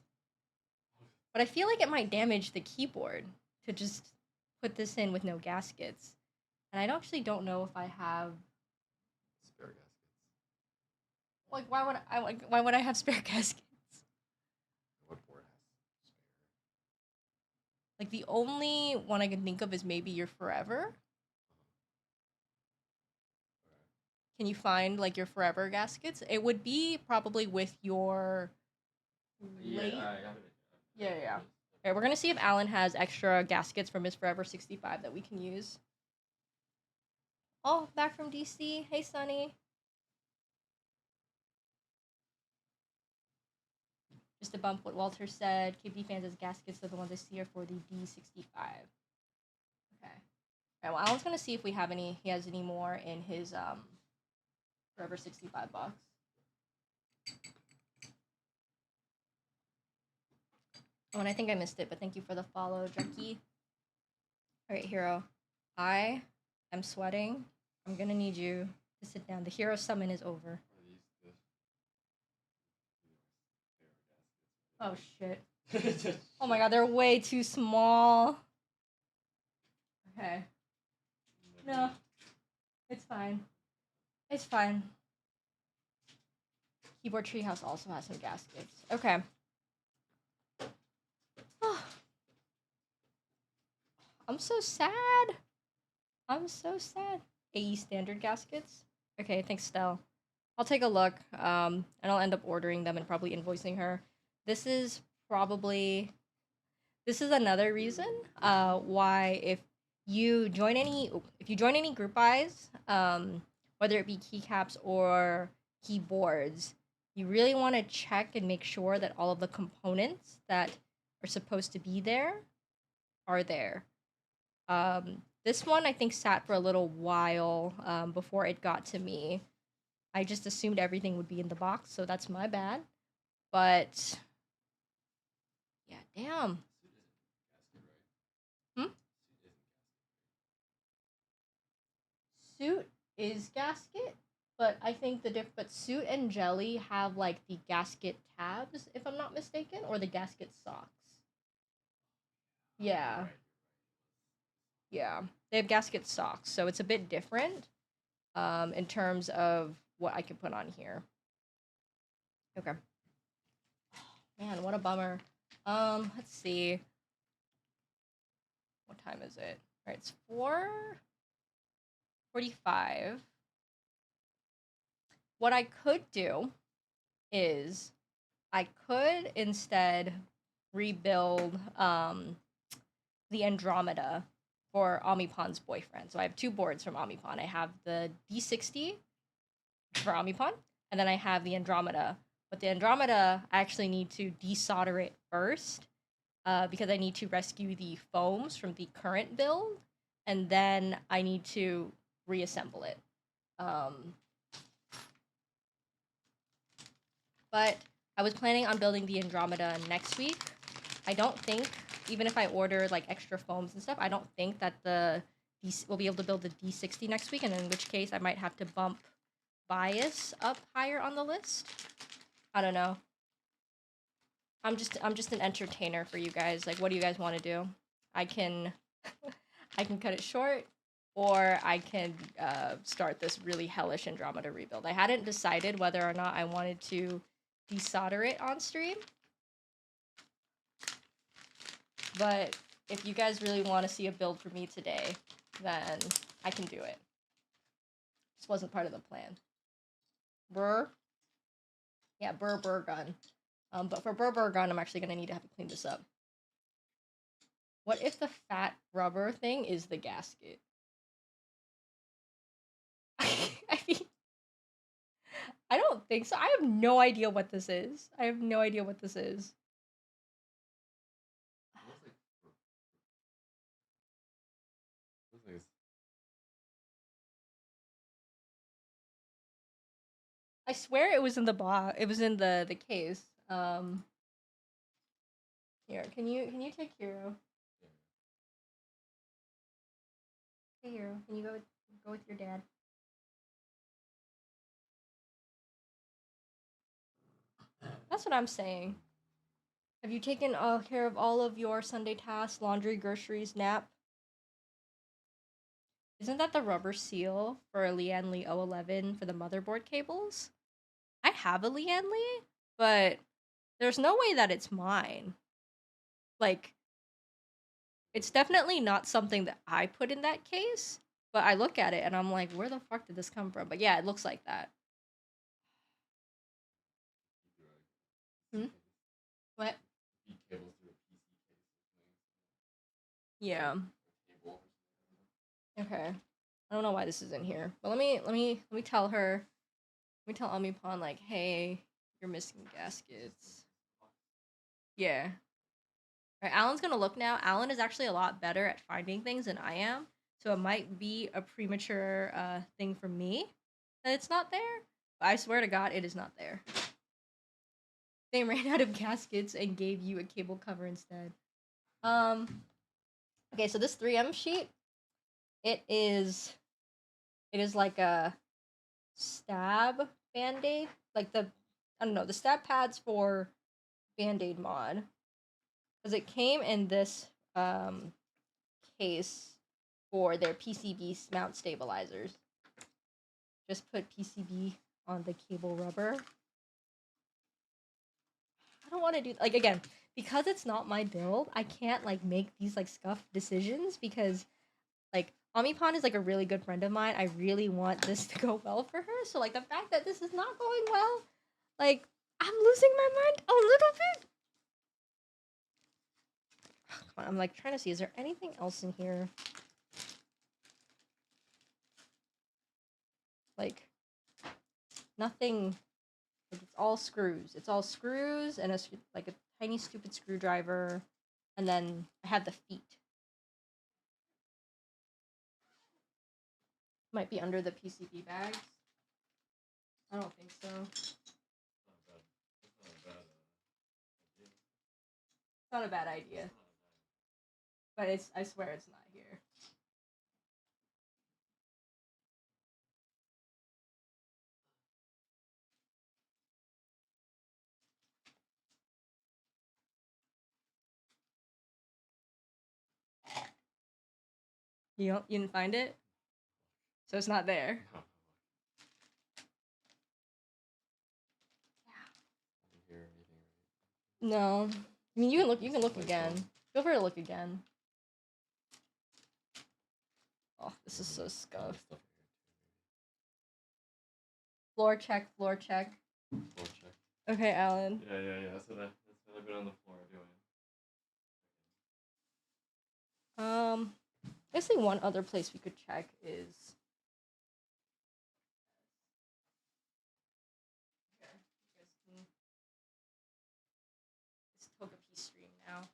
But I feel like it might damage the keyboard to just put this in with no gaskets. And I actually don't know if I have spare gaskets. Like, why would I have spare gaskets? What board has spare? Like, the only one I can think of is maybe your Forever. Can you find like your Forever gaskets? It would be probably with your late... Yeah. Okay, we're gonna see if Alan has extra gaskets from his Forever 65 that we can use. Oh, back from DC. Hey, Sunny. Just to bump what Walter said, KBDfans gaskets are the ones I see are for the D65. Okay. Alright, well, Alan's gonna see if he has any more in his Forever 65 box. Oh, and I think I missed it, but thank you for the follow, Junkie. Alright, Hero. I am sweating. I'm gonna need you to sit down. The Hero summon is over. Oh, shit. Oh my god, they're way too small. Okay. No. It's fine. It's fine. Keyboard Treehouse also has some gaskets. Okay. I'm so sad. I'm so sad. AE standard gaskets? Okay, thanks, Stell. I'll take a look, and I'll end up ordering them and probably invoicing her. This is another reason why if you join any group buys, whether it be keycaps or keyboards, you really want to check and make sure that all of the components that are supposed to be there are there. This one I think sat for a little while before it got to me. I just assumed everything would be in the box, so that's my bad. But yeah, damn. Suit is gasket, but I think but Suit and Jelly have like the gasket tabs, if I'm not mistaken, or the gasket socks. Yeah. Yeah. They have gasket socks, so it's a bit different in terms of what I can put on here. Okay. Man, what a bummer. Let's see. What time is it? All right, it's 4:45. What I could do is I could instead rebuild the Andromeda for Omnipon's boyfriend. So I have two boards from Omnipon. I have the D60 for Omnipon, and then I have the Andromeda. But the Andromeda, I actually need to desolder it first because I need to rescue the foams from the current build, and then I need to reassemble it. But I was planning on building the Andromeda next week. I don't think, even if I order like extra foams and stuff, I don't think that we'll be able to build the D60 next week, and in which case I might have to bump Bias up higher on the list. I don't know. I'm just an entertainer for you guys. Like, what do you guys want to do? I can I can cut it short, or I can start this really hellish Andromeda rebuild. I hadn't decided whether or not I wanted to desolder it on stream, but if you guys really want to see a build for me today, then I can do it. This wasn't part of the plan. Burr? Yeah, burr gun. But for burr gun, I'm actually gonna need to have to clean this up. What if the fat rubber thing is the gasket? I mean, I don't think so. I have no idea what this is. I have no idea what this is. I swear it was in the box. It was in the case. Here, can you take Hero? Hey Hero, can you go with your dad? That's what I'm saying. Have you taken care of all of your Sunday tasks, laundry, groceries, nap? Isn't that the rubber seal for a Lian Li 011 for the motherboard cables? I have a Lian Li, but there's no way that it's mine. Like, it's definitely not something that I put in that case, but I look at it and I'm like, where the fuck did this come from? But yeah, it looks like that. Hmm? What? Yeah. Okay. I don't know why this is in here, but let me tell her. Let me tell Omnipon like, hey, you're missing gaskets. Yeah. All right, Alan's gonna look now. Alan is actually a lot better at finding things than I am, so it might be a premature thing for me that it's not there. But I swear to God, it is not there. They ran out of gaskets and gave you a cable cover instead. Okay, so this 3M sheet, it is like a stab band-aid, like the stab pads for band-aid mod, because it came in this case for their PCB mount stabilizers. just put PCB on the cable rubber. I don't want to do like again because it's not my build. I can't like make these like scuffed decisions because like Omipon is like a really good friend of mine. I really want this to go well for her. So like the fact that this is not going well, like I'm losing my mind a little bit. Come on, I'm like trying to see. Is there anything else in here? Like nothing. Like, it's all screws. It's all screws and like a tiny stupid screwdriver, and then I have the feet. Might be under the PCB bags. I don't think so. It's not a bad idea. But it's I swear it's not here. You didn't find it? So it's not there. No. I mean you can look again. Feel free to look again. Oh, this is so scuffed. Floor check, floor check. Floor check. Okay, Alan. Yeah. That's what I've been on the floor doing. I think one other place we could check is. Okay, you guys can. It's Togepi stream now.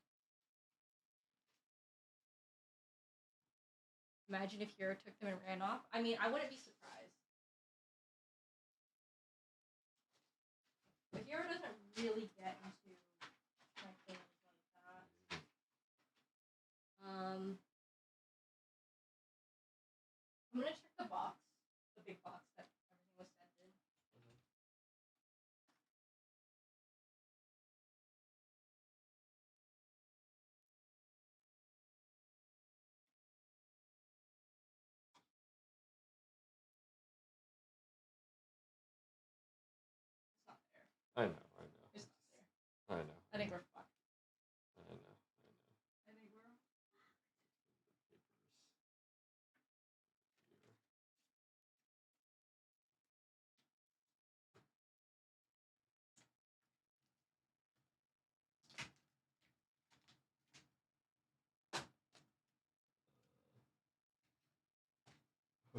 Imagine if Hero took them and ran off. I mean, I wouldn't be surprised. But Hero doesn't really get into like things like that. I'm gonna check the box, the big box that everything was sent in. It's not there. I know. It's not there. I know. I think we're fucked. I know. I think we're.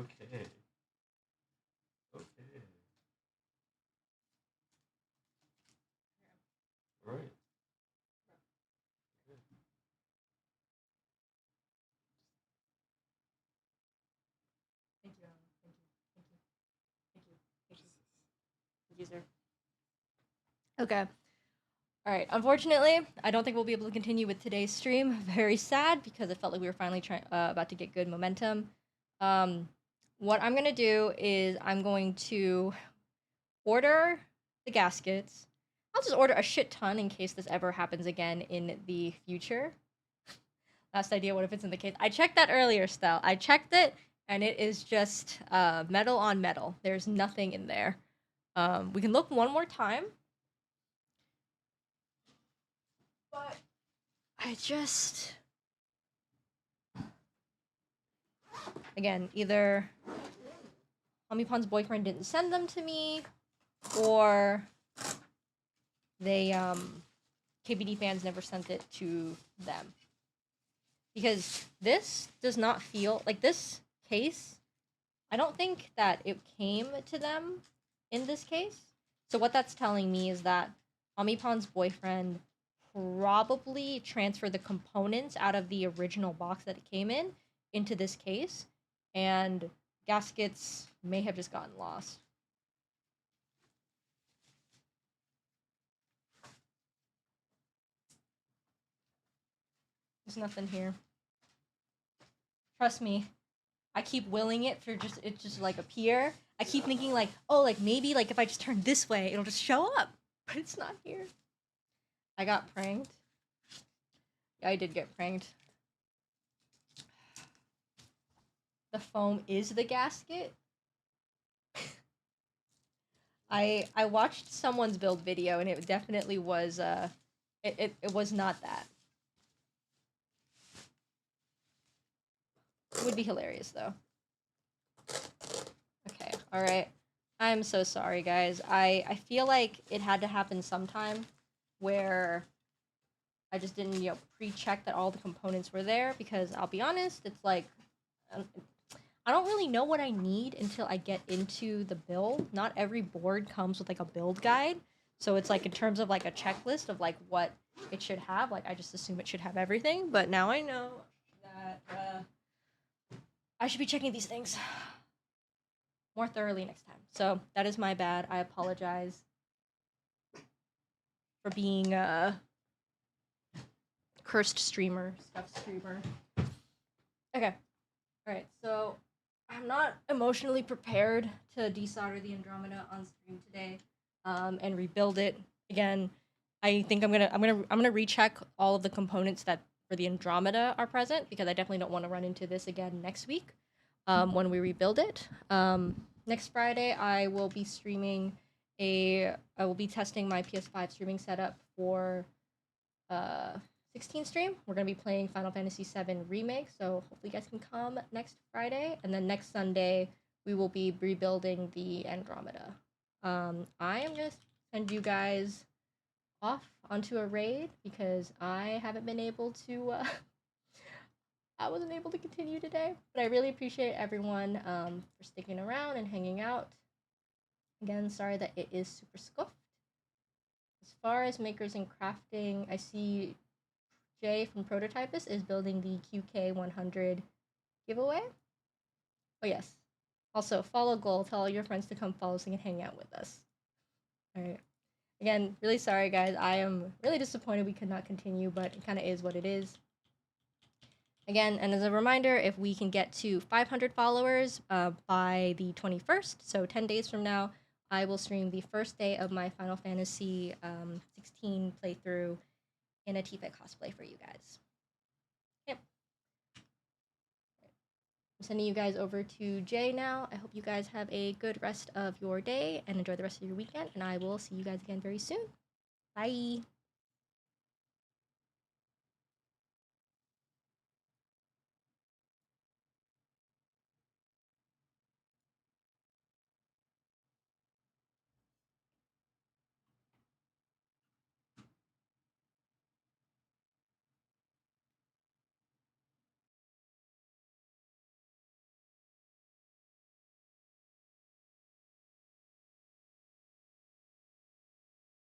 Okay. All right. Thank you, Alan. Thank you, sir. Okay. All right. Unfortunately, I don't think we'll be able to continue with today's stream. Very sad because it felt like we were finally about to get good momentum. What I'm gonna do is I'm going to order the gaskets. I'll just order a shit ton in case this ever happens again in the future. Last idea, what if it's in the case? I checked that earlier, Stell. I checked it, and it is just metal on metal. There's nothing in there. We can look one more time. But I just... Again, either Omipon's boyfriend didn't send them to me, or they, KBD fans never sent it to them. Because this does not feel... Like, this case, I don't think that it came to them in this case. So what that's telling me is that Omipon's boyfriend probably transferred the components out of the original box that it came in into this case, and gaskets may have just gotten lost. There's nothing here. Trust me. I keep willing it for it just like appear. I keep thinking like, oh, like maybe like if I just turn this way, it'll just show up. But it's not here. I got pranked. Yeah, I did get pranked. The foam is the gasket. I watched someone's build video and it definitely was it was not that. It would be hilarious though. Okay, all right. I'm so sorry, guys. I feel like it had to happen sometime where I just didn't, pre-check that all the components were there because I'll be honest, it's like I don't really know what I need until I get into the build. Not every board comes with like a build guide. So it's like in terms of like a checklist of like what it should have, like I just assume it should have everything, but now I know that I should be checking these things more thoroughly next time. So that is my bad. I apologize for being a cursed streamer, stuffed streamer. Okay. Alright, so I'm not emotionally prepared to desolder the Andromeda on stream today, and rebuild it again. I think I'm gonna recheck all of the components that for the Andromeda are present because I definitely don't want to run into this again next week, when we rebuild it. Next Friday I will be streaming I will be testing my PS5 streaming setup for 16 stream. We're going to be playing Final Fantasy VII Remake, so hopefully you guys can come next Friday. And then next Sunday, we will be rebuilding the Andromeda. I am going to send you guys off onto a raid because I haven't been able to, I wasn't able to continue today. But I really appreciate everyone for sticking around and hanging out. Again, sorry that it is super scuffed. As far as makers and crafting, I see Jay from Prototypist is building the QK100 giveaway. Oh yes. Also, follow Goal. Tell all your friends to come follow so you can hang out with us. Alright. Again, really sorry guys. I am really disappointed we could not continue, but it kind of is what it is. Again, and as a reminder, if we can get to 500 followers by the 21st, so 10 days from now, I will stream the first day of my Final Fantasy 16 playthrough in a Tifa cosplay for you guys. Yep. I'm sending you guys over to Jay now. I hope you guys have a good rest of your day and enjoy the rest of your weekend, and I will see you guys again very soon. Bye!